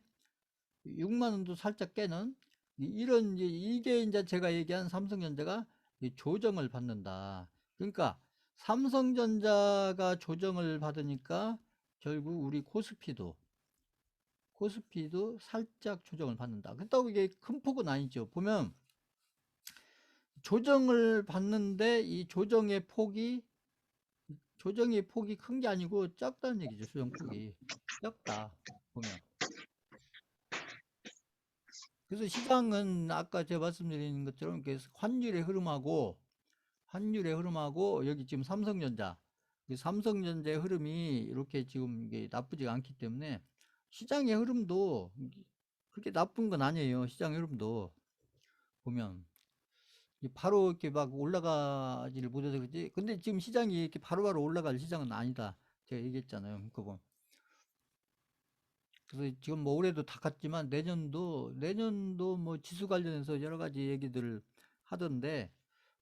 6만 원도 살짝 깨는 이런 이게 이제 제가 얘기한 삼성전자가 조정을 받는다. 그러니까 삼성전자가 조정을 받으니까 결국 우리 코스피도 살짝 조정을 받는다. 그렇다고 이게 큰 폭은 아니죠. 보면 조정을 받는데 이 조정의 폭이 큰 게 아니고 작다는 얘기죠. 조정폭이 작다 보면. 그래서 시장은 아까 제가 말씀드린 것처럼 이렇게 환율의 흐름하고 여기 지금 삼성전자 삼성전자의 흐름이 이렇게 지금 이게 나쁘지가 않기 때문에 시장의 흐름도 그렇게 나쁜 건 아니에요. 시장의 흐름도 보면 바로 이렇게 막 올라가지를 못해서 그렇지. 근데 지금 시장이 이렇게 바로바로 올라갈 시장은 아니다. 제가 얘기했잖아요. 그거. 그래서 지금 뭐 올해도 다 갔지만 내년도 뭐 지수 관련해서 여러 가지 얘기들을 하던데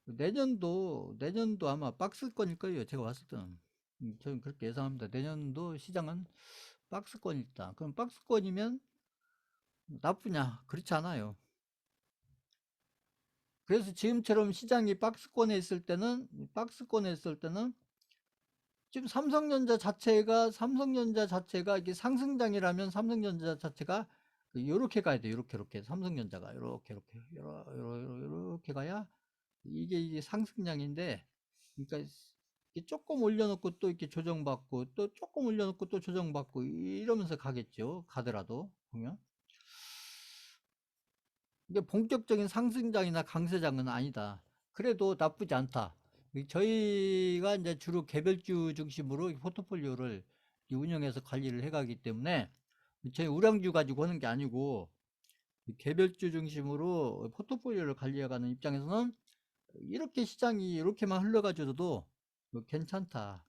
내년도 아마 박스권일 거예요. 제가 봤을 때는. 저는 그렇게 예상합니다. 내년도 시장은 박스권이 있다. 그럼 박스권이면 나쁘냐? 그렇지 않아요. 그래서 지금처럼 시장이 박스권에 있을 때는 지금 삼성전자 자체가 이게 상승장이라면 삼성전자 자체가 요렇게 가야 돼. 요렇게 삼성전자가 요렇게 가야 이게 상승량인데, 그러니까 이렇게 조금 올려놓고 또 이렇게 조정받고 또 조금 올려놓고 또 조정받고 이러면서 가겠죠. 가더라도 보면 이게 본격적인 상승장이나 강세장은 아니다. 그래도 나쁘지 않다. 저희가 이제 주로 개별주 중심으로 포트폴리오를 운영해서 관리를 해가기 때문에 저희 우량주 가지고 하는 게 아니고 개별주 중심으로 포트폴리오를 관리해가는 입장에서는 이렇게 시장이 이렇게만 흘러가줘도 뭐 괜찮다.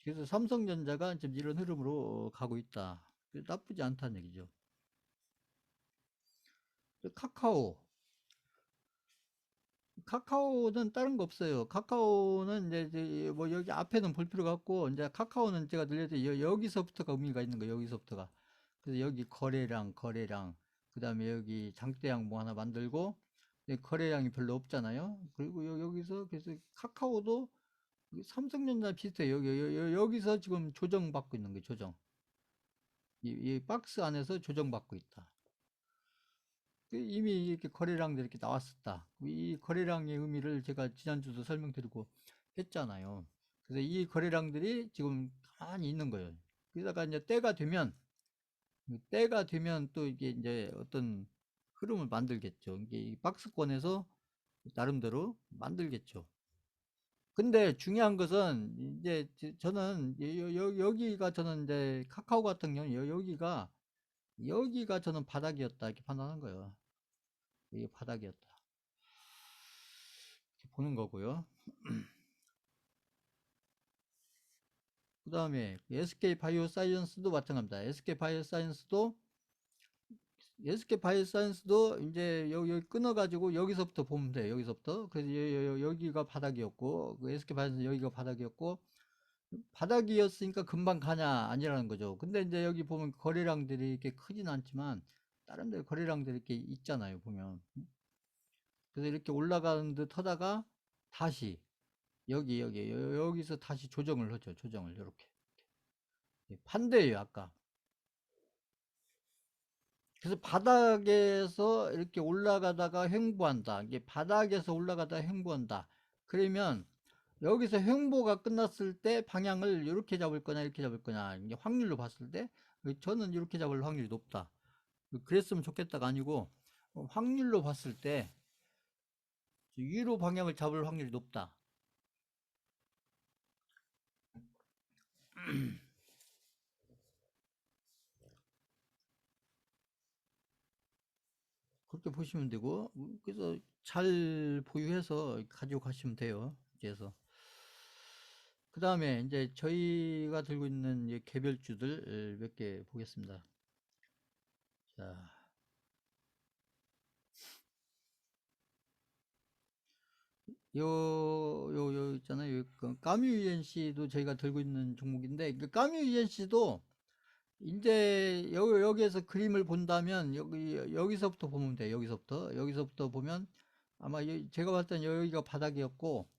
그래서 삼성전자가 지금 이런 흐름으로 가고 있다. 나쁘지 않다는 얘기죠. 카카오. 카카오는 다른 거 없어요. 카카오는 이제 뭐 여기 앞에는 볼 필요가 없고, 이제 카카오는 제가 늘려도 여기서부터가 의미가 있는 거예요. 여기서부터가. 그래서 여기 거래량, 그 다음에 여기 장대양 뭐 하나 만들고, 거래량이 별로 없잖아요. 그리고 여기서, 그래서 카카오도 삼성전자 비슷해요. 여기서 지금 조정받고 있는 거예요. 조정. 이 박스 안에서 조정받고 있다. 이미 이렇게 거래량들이 이렇게 나왔었다. 이 거래량의 의미를 제가 지난주도 설명드리고 했잖아요. 그래서 이 거래량들이 지금 가만히 있는 거예요. 그러다가 이제 때가 되면 또 이게 이제 어떤 흐름을 만들겠죠. 이게 이 박스권에서 나름대로 만들겠죠. 근데 중요한 것은 이제 저는 여기가 저는 이제 카카오 같은 경우는 여기가 저는 바닥이었다 이렇게 판단한 거예요. 이게 바닥이었다 이렇게 보는 거고요. 그 다음에 SK 바이오사이언스도 마찬가지입니다. SK 바이오사이언스도 이제 여기 끊어가지고 여기서부터 보면 돼요. 여기서부터. 그래서 여기가 바닥이었고, 그 SK 바이오사이언스 여기가 바닥이었고, 바닥이었으니까 금방 가냐 아니라는 거죠. 근데 이제 여기 보면 거래량들이 이렇게 크진 않지만 다른 데 거래량들이 이렇게 있잖아요. 보면. 그래서 이렇게 올라가는 듯 하다가 다시 여기서 다시 조정을 하죠. 조정을 이렇게. 반대예요, 아까. 그래서 바닥에서 이렇게 올라가다가 횡보한다. 이게 바닥에서 올라가다가 횡보한다. 그러면 여기서 횡보가 끝났을 때 방향을 이렇게 잡을 거냐, 이렇게 잡을 거냐. 이게 확률로 봤을 때 저는 이렇게 잡을 확률이 높다. 그랬으면 좋겠다가 아니고 확률로 봤을 때 위로 방향을 잡을 확률이 높다. 그렇게 보시면 되고 그래서 잘 보유해서 가지고 가시면 돼요. 그래서 그 다음에 이제 저희가 들고 있는 개별주들 몇 개 보겠습니다. 자, 요 있잖아요. 까뮤 ENC도 저희가 들고 있는 종목인데, 그 까뮤 ENC도 이제 여기에서 그림을 본다면 여기서부터 보면 돼요. 여기서부터 보면 아마 제가 봤을 땐 여기가 바닥이었고,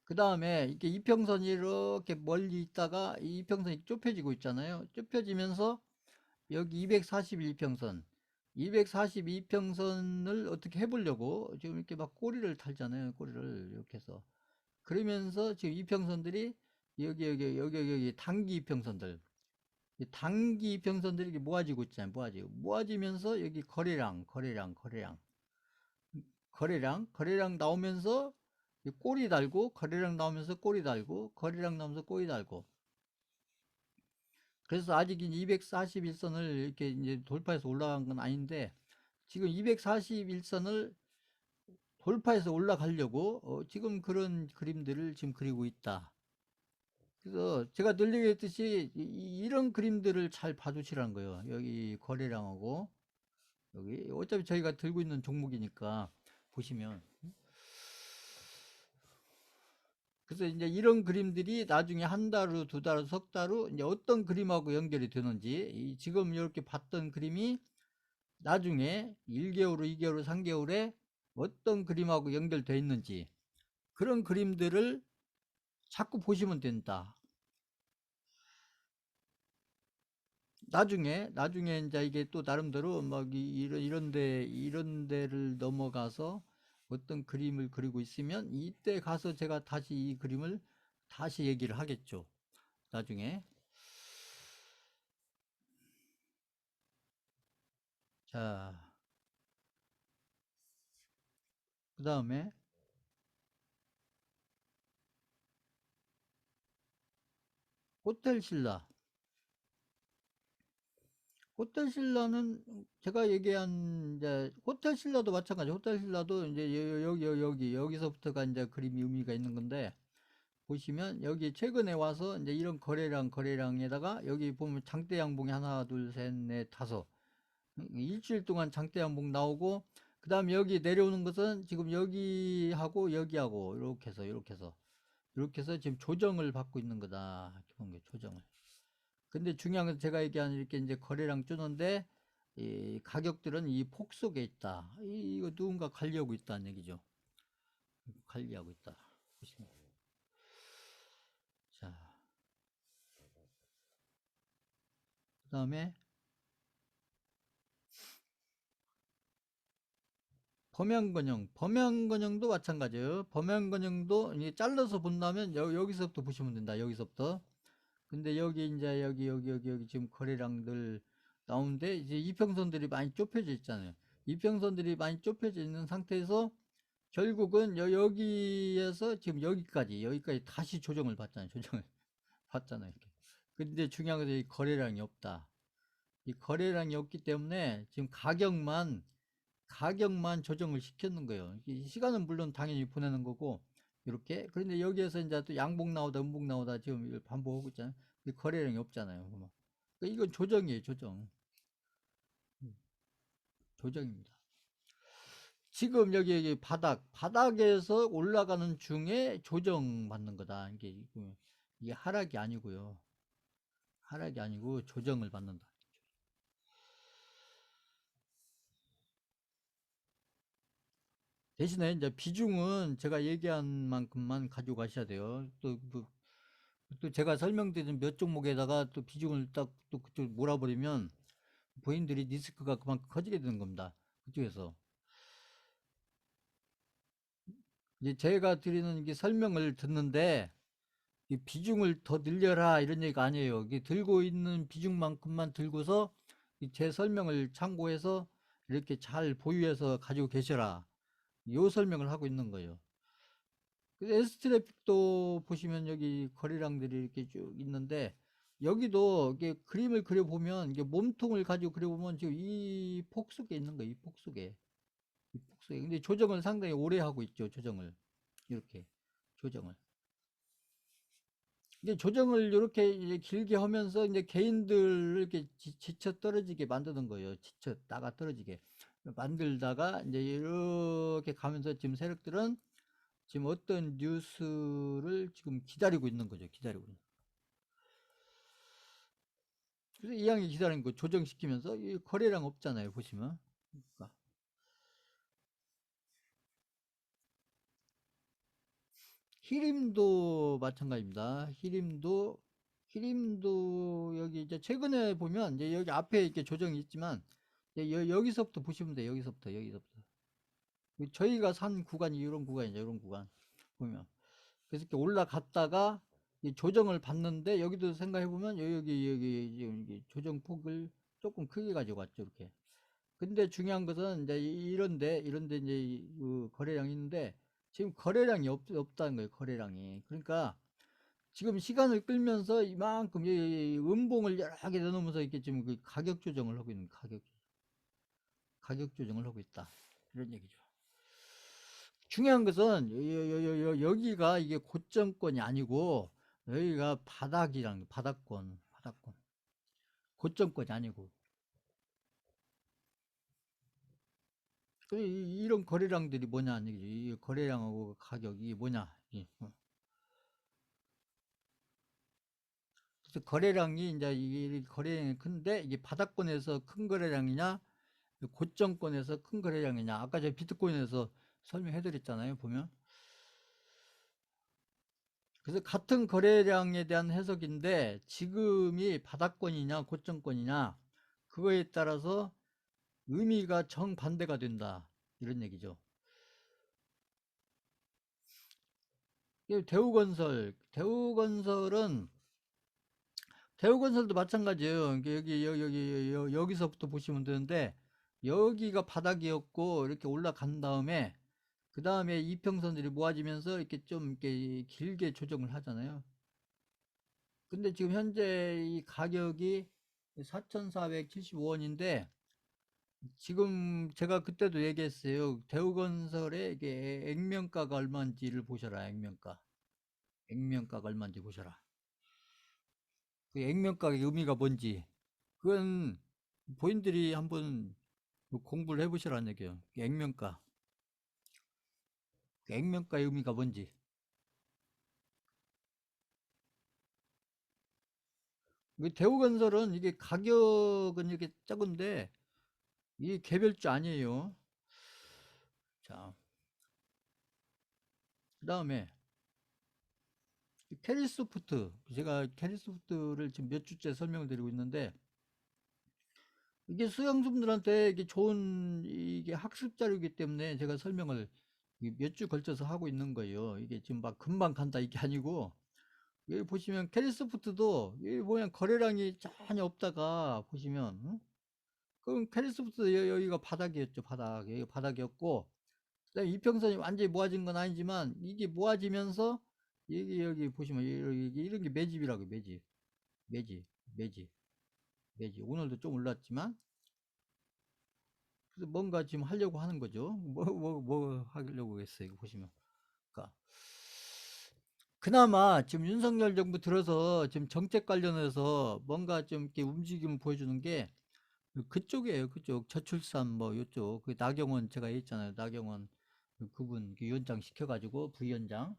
그 다음에 이렇게 이평선이 이렇게 멀리 있다가 이 이평선이 좁혀지고 있잖아요. 좁혀지면서 여기 241평선, 242평선을 어떻게 해보려고 지금 이렇게 막 꼬리를 달잖아요. 꼬리를 이렇게 해서. 그러면서 지금 이평선들이 여기 단기 이평선들, 이 단기 이평선들이 이렇게 모아지고 있잖아요. 모아지면서 여기 거래량 나오면서 꼬리 달고, 거래량 나오면서 꼬리 달고, 거래량 나오면서 꼬리 달고. 그래서 아직 241선을 이렇게 이제 돌파해서 올라간 건 아닌데, 지금 241선을 돌파해서 올라가려고 지금 그런 그림들을 지금 그리고 있다. 그래서 제가 늘 얘기했듯이 이런 그림들을 잘 봐두시라는 거예요. 여기 거래량하고 여기 어차피 저희가 들고 있는 종목이니까 보시면. 그래서 이제 이런 그림들이 나중에 한 달 후, 두 달 후, 석 달 후 이제 어떤 그림하고 연결이 되는지, 지금 이렇게 봤던 그림이 나중에 1개월 후, 2개월 후, 3개월에 어떤 그림하고 연결되어 있는지, 그런 그림들을 자꾸 보시면 된다. 나중에 이제 이게 또 나름대로 막 이런 데를 넘어가서 어떤 그림을 그리고 있으면 이때 가서 제가 다시 이 그림을 다시 얘기를 하겠죠. 나중에. 자, 그 다음에 호텔 신라. 호텔 신라는 제가 얘기한 이제 호텔 신라도 마찬가지. 호텔 신라도 이제 여기서부터가 이제 그림이 의미가 있는 건데 보시면 여기 최근에 와서 이제 이런 거래량에다가 여기 보면 장대 양봉이 하나, 둘, 셋, 넷, 다섯. 일주일 동안 장대 양봉 나오고 그다음에 여기 내려오는 것은 지금 여기하고 여기하고 이렇게 해서 지금 조정을 받고 있는 거다. 기본 게 조정을. 근데 중요한 건 제가 얘기한 이렇게 이제 거래량 뜨는데 이 가격들은 이 폭 속에 있다. 이거 누군가 관리하고 있다는 얘기죠. 관리하고 있다. 보시면. 자, 그다음에 범양건영도 마찬가지예요. 범양건영도 이제 잘라서 본다면 여기서부터 보시면 된다. 여기서부터. 근데 여기 이제 여기 지금 거래량들 나오는데 이제 이평선들이 많이 좁혀져 있잖아요. 이평선들이 많이 좁혀져 있는 상태에서 결국은 여기에서 지금 여기까지 다시 조정을 받잖아요. 조정을 받잖아요. 이렇게. 근데 중요한 것은 이 거래량이 없다. 이 거래량이 없기 때문에 지금 가격만 조정을 시켰는 거예요. 이 시간은 물론 당연히 보내는 거고 이렇게. 그런데 여기에서 이제 또 양봉 나오다 음봉 나오다 지금 이걸 반복하고 있잖아요. 이 거래량이 없잖아요. 그러면. 그러니까 이건 조정이에요. 조정. 조정입니다. 지금 여기 바닥에서 올라가는 중에 조정받는 거다. 이게 하락이 아니고요. 하락이 아니고 조정을 받는다. 대신에 이제 비중은 제가 얘기한 만큼만 가지고 가셔야 돼요. 또 제가 설명드린 몇 종목에다가 또 비중을 딱 또 그쪽 몰아버리면 본인들이 리스크가 그만큼 커지게 되는 겁니다. 그쪽에서. 이제 제가 드리는 게 설명을 듣는데 이 비중을 더 늘려라 이런 얘기가 아니에요. 이게 들고 있는 비중만큼만 들고서 제 설명을 참고해서 이렇게 잘 보유해서 가지고 계셔라. 요 설명을 하고 있는 거예요. S트래픽도 보시면 여기 거래량들이 이렇게 쭉 있는데 여기도 이게 그림을 그려보면 이게 몸통을 가지고 그려보면 지금 이 폭 속에 있는 거예요. 이 폭 속에. 이 폭 속에. 근데 조정을 상당히 오래 하고 있죠. 조정을. 이렇게. 조정을. 이게 조정을 이렇게 이제 길게 하면서 이제 개인들 이렇게 지쳐 떨어지게 만드는 거예요. 지쳐 나가 떨어지게 만들다가 이제 이렇게 가면서 지금 세력들은 지금 어떤 뉴스를 지금 기다리고 있는 거죠. 기다리고 있는. 그래서 이왕에 기다리는 거 조정시키면서 이 거래량 없잖아요. 보시면. 그러니까 히림도 마찬가지입니다. 히림도 여기 이제 최근에 보면 이제 여기 앞에 이렇게 조정이 있지만 이제 여기서부터 보시면 돼요. 여기서부터. 저희가 산 구간이 이런 구간이죠. 이런 구간 보면. 그래서 이렇게 올라갔다가 조정을 받는데 여기도 생각해 보면 여기 조정폭을 조금 크게 가지고 왔죠. 이렇게. 근데 중요한 것은 이제 이런데 이제 그 거래량이 있는데 지금 거래량이 없다는 거예요. 거래량이. 그러니까 지금 시간을 끌면서 이만큼 이 음봉을 여러 개 넣으면서 이렇게 지금 그 가격 조정을 하고 있다. 이런 얘기죠. 중요한 것은 여기가 이게 고점권이 아니고 여기가 바닥권. 고점권이 아니고. 이런 거래량들이 뭐냐, 이 거래량하고 가격이 뭐냐. 그래서 거래량이 이제 이게 거래량이 큰데 이게 바닥권에서 큰 거래량이냐, 고점권에서 큰 거래량이냐. 아까 제가 비트코인에서 설명해 드렸잖아요. 보면 그래서 같은 거래량에 대한 해석인데 지금이 바닥권이냐 고점권이냐 그거에 따라서 의미가 정반대가 된다. 이런 얘기죠. 대우건설도 마찬가지예요. 여기서부터 보시면 되는데 여기가 바닥이었고 이렇게 올라간 다음에 그 다음에 이평선들이 모아지면서 이렇게 좀 이렇게 길게 조정을 하잖아요. 근데 지금 현재 이 가격이 4,475원인데 지금 제가 그때도 얘기했어요. 대우건설의 이게 액면가가 얼마인지를 보셔라. 액면가가 얼마인지 보셔라. 그 액면가의 의미가 뭔지 그건 본인들이 한번 공부를 해보시라는 얘기예요. 그 액면가, 그 액면가의 의미가 뭔지. 대우건설은 이게 가격은 이렇게 작은데 이게 개별주 아니에요. 자, 그 다음에 캐리소프트, 제가 캐리소프트를 지금 몇 주째 설명을 드리고 있는데 이게 수강생들한테 이게 좋은 이게 학습 자료이기 때문에 제가 설명을 몇 주 걸쳐서 하고 있는 거예요. 이게 지금 막 금방 간다 이게 아니고 여기 보시면 캐리소프트도 여기 보면 거래량이 전혀 없다가 보시면 그럼 캐리소프트 여기가 바닥이었죠. 여기가 바닥이었고 그다음에 이평선이 완전히 모아진 건 아니지만 이게 모아지면서 여기 보시면 이런 게 매집이라고 매집 매집 매집 오늘도 좀 올랐지만 그래서 뭔가 지금 하려고 하는 거죠. 뭐 하려고 했어요. 이거 보시면. 그러니까 그나마 지금 윤석열 정부 들어서 지금 정책 관련해서 뭔가 좀 이렇게 움직임을 보여주는 게 그쪽이에요. 그쪽 저출산 뭐 요쪽 그 나경원 제가 했잖아요. 나경원 그분 그 위원장 시켜가지고 부위원장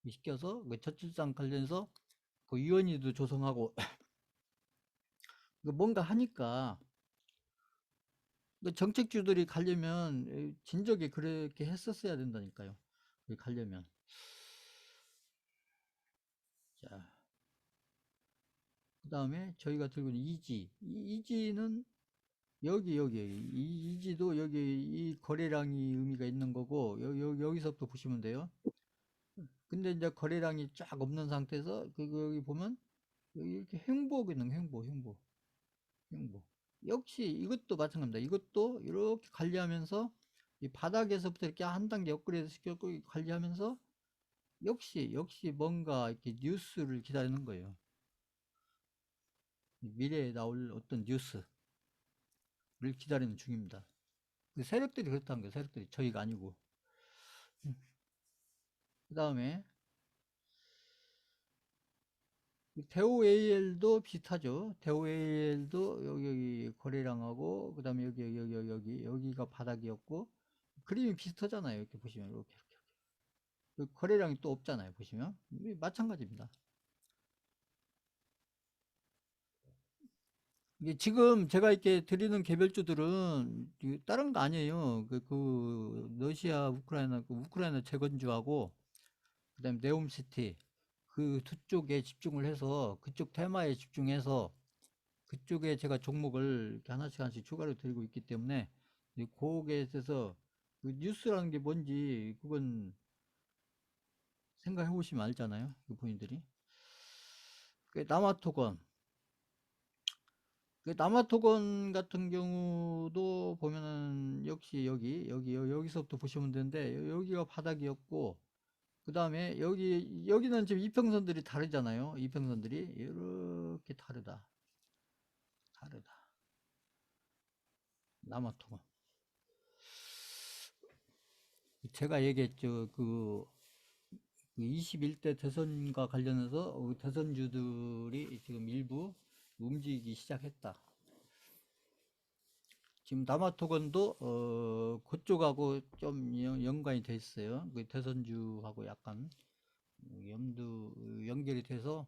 시켜서 그 저출산 관련해서 그 위원회도 조성하고 뭔가 하니까 그 정책주들이 가려면 진작에 그렇게 했었어야 된다니까요. 가려면. 자, 그 다음에 저희가 들고 있는 이지는 여기 이지도 여기 이 거래량이 의미가 있는 거고 여기서부터 보시면 돼요. 근데 이제 거래량이 쫙 없는 상태에서 여기 보면 여기 이렇게 횡보하고 있는 거, 횡보. 역시 이것도 마찬가지입니다. 이것도 이렇게 관리하면서 이 바닥에서부터 이렇게 한 단계 업그레이드 시켜고 관리하면서 역시 뭔가 이렇게 뉴스를 기다리는 거예요. 미래에 나올 어떤 뉴스를 기다리는 중입니다. 그 세력들이 그렇다는 거예요. 세력들이 저희가 아니고. 그 다음에 대우 AL도 비슷하죠. 대우 AL도 여기 거래량하고 그 다음에 여기가 바닥이었고 그림이 비슷하잖아요. 이렇게 보시면 이렇게. 거래량이 또 없잖아요. 보시면 마찬가지입니다. 이게 지금 제가 이렇게 드리는 개별주들은 다른 거 아니에요. 러시아 우크라이나 재건주하고 그다음에 네옴시티 그 두 쪽에 집중을 해서 그쪽 테마에 집중해서 그쪽에 제가 종목을 이렇게 하나씩 추가로 드리고 있기 때문에 거기에 대해서 그 뉴스라는 게 뭔지 그건 생각해 보시면 알잖아요. 그 본인들이. 그 남아토건 같은 경우도 보면은 역시 여기서부터 보시면 되는데 여기가 바닥이었고 그 다음에 여기는 지금 이평선들이 다르잖아요. 이평선들이 이렇게 다르다. 남아토건. 제가 얘기했죠. 그 21대 대선과 관련해서 대선주들이 지금 일부 움직이기 시작했다. 지금 남아토건도 그쪽하고 좀 연관이 돼 있어요. 그 대선주하고 약간 연결이 돼서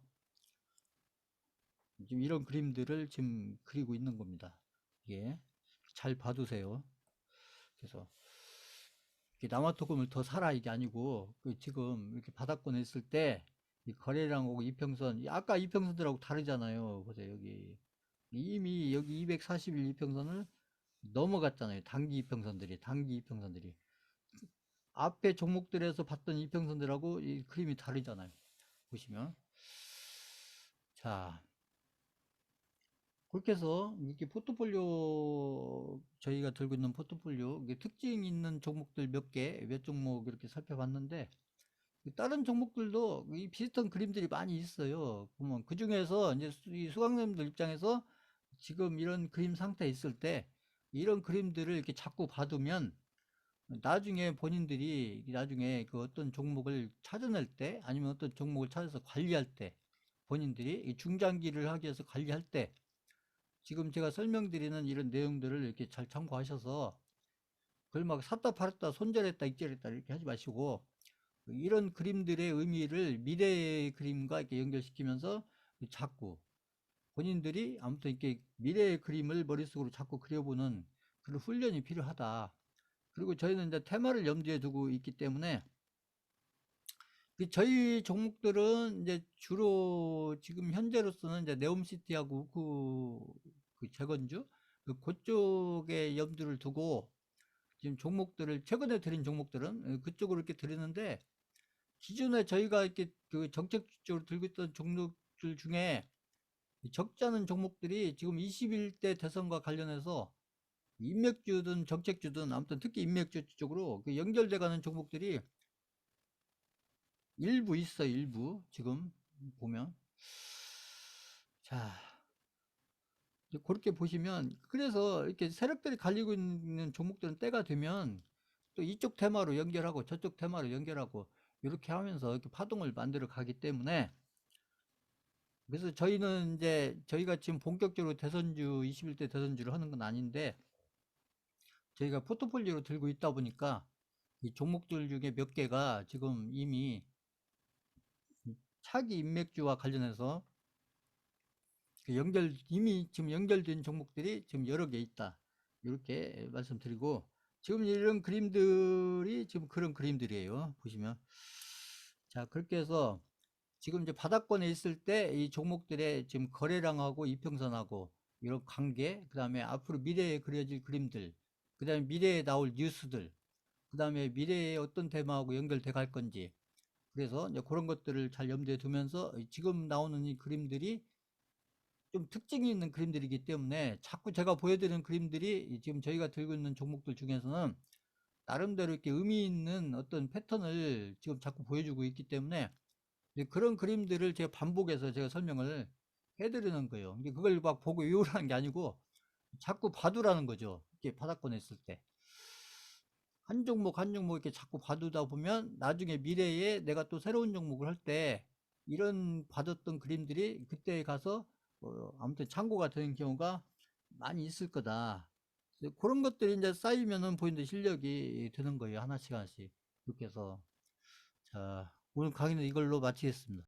지금 이런 그림들을 지금 그리고 있는 겁니다. 예, 잘 봐두세요. 그래서 남아토금을 더 사라 이게 아니고 지금 이렇게 바닥권에 있을 때 이 거래량하고 이평선, 아까 이평선들하고 다르잖아요. 보세요, 여기. 이미 여기 241 이평선을 넘어갔잖아요. 단기 이평선들이. 앞에 종목들에서 봤던 이평선들하고 이 그림이 다르잖아요. 보시면. 자, 그렇게 해서 이렇게 포트폴리오, 저희가 들고 있는 포트폴리오, 이게 특징 있는 종목들 몇 종목 이렇게 살펴봤는데, 다른 종목들도 이 비슷한 그림들이 많이 있어요. 보면 그 중에서 이제 이 수강생들 입장에서 지금 이런 그림 상태에 있을 때 이런 그림들을 이렇게 자꾸 봐두면 나중에 본인들이 나중에 그 어떤 종목을 찾아낼 때 아니면 어떤 종목을 찾아서 관리할 때 본인들이 중장기를 하기 위해서 관리할 때 지금 제가 설명드리는 이런 내용들을 이렇게 잘 참고하셔서 그걸 막 샀다 팔았다 손절했다 익절했다 이렇게 하지 마시고 이런 그림들의 의미를 미래의 그림과 이렇게 연결시키면서 자꾸 본인들이 아무튼 이렇게 미래의 그림을 머릿속으로 자꾸 그려보는 그런 훈련이 필요하다. 그리고 저희는 이제 테마를 염두에 두고 있기 때문에 저희 종목들은 이제 주로 지금 현재로서는 이제 네옴시티하고 그 재건주 그쪽에 염두를 두고 지금 종목들을 최근에 드린 종목들은 그쪽으로 이렇게 드리는데 기존에 저희가 이렇게 그 정책적으로 들고 있던 종목들 중에 적지 않은 종목들이 지금 21대 대선과 관련해서 인맥주든 정책주든 아무튼 특히 인맥주 쪽으로 그 연결돼 가는 종목들이 일부 있어요. 일부 지금 보면 자 그렇게 보시면 그래서 이렇게 세력들이 갈리고 있는 종목들은 때가 되면 또 이쪽 테마로 연결하고 저쪽 테마로 연결하고 이렇게 하면서 이렇게 파동을 만들어 가기 때문에 그래서 저희는 이제 저희가 지금 본격적으로 대선주 21대 대선주를 하는 건 아닌데 저희가 포트폴리오로 들고 있다 보니까 이 종목들 중에 몇 개가 지금 이미 차기 인맥주와 관련해서 이미 지금 연결된 종목들이 지금 여러 개 있다. 이렇게 말씀드리고 지금 이런 그림들이 지금 그런 그림들이에요. 보시면 자 그렇게 해서 지금 이제 바닥권에 있을 때 이 종목들의 지금 거래량하고 이평선하고 이런 관계, 그 다음에 앞으로 미래에 그려질 그림들, 그 다음에 미래에 나올 뉴스들, 그 다음에 미래에 어떤 테마하고 연결돼 갈 건지, 그래서 이제 그런 것들을 잘 염두에 두면서 지금 나오는 이 그림들이 좀 특징이 있는 그림들이기 때문에 자꾸 제가 보여드리는 그림들이 지금 저희가 들고 있는 종목들 중에서는 나름대로 이렇게 의미 있는 어떤 패턴을 지금 자꾸 보여주고 있기 때문에 그런 그림들을 제가 반복해서 제가 설명을 해드리는 거예요. 그걸 막 보고 외우라는 게 아니고 자꾸 봐두라는 거죠. 이렇게 바닥권에 있을 때. 한 종목 한 종목 이렇게 자꾸 봐두다 보면 나중에 미래에 내가 또 새로운 종목을 할 때 이런 봐뒀던 그림들이 그때 가서 아무튼 참고가 되는 경우가 많이 있을 거다. 그런 것들이 이제 쌓이면은 본인들 실력이 되는 거예요. 하나씩 하나씩. 이렇게 해서 자 오늘 강의는 이걸로 마치겠습니다.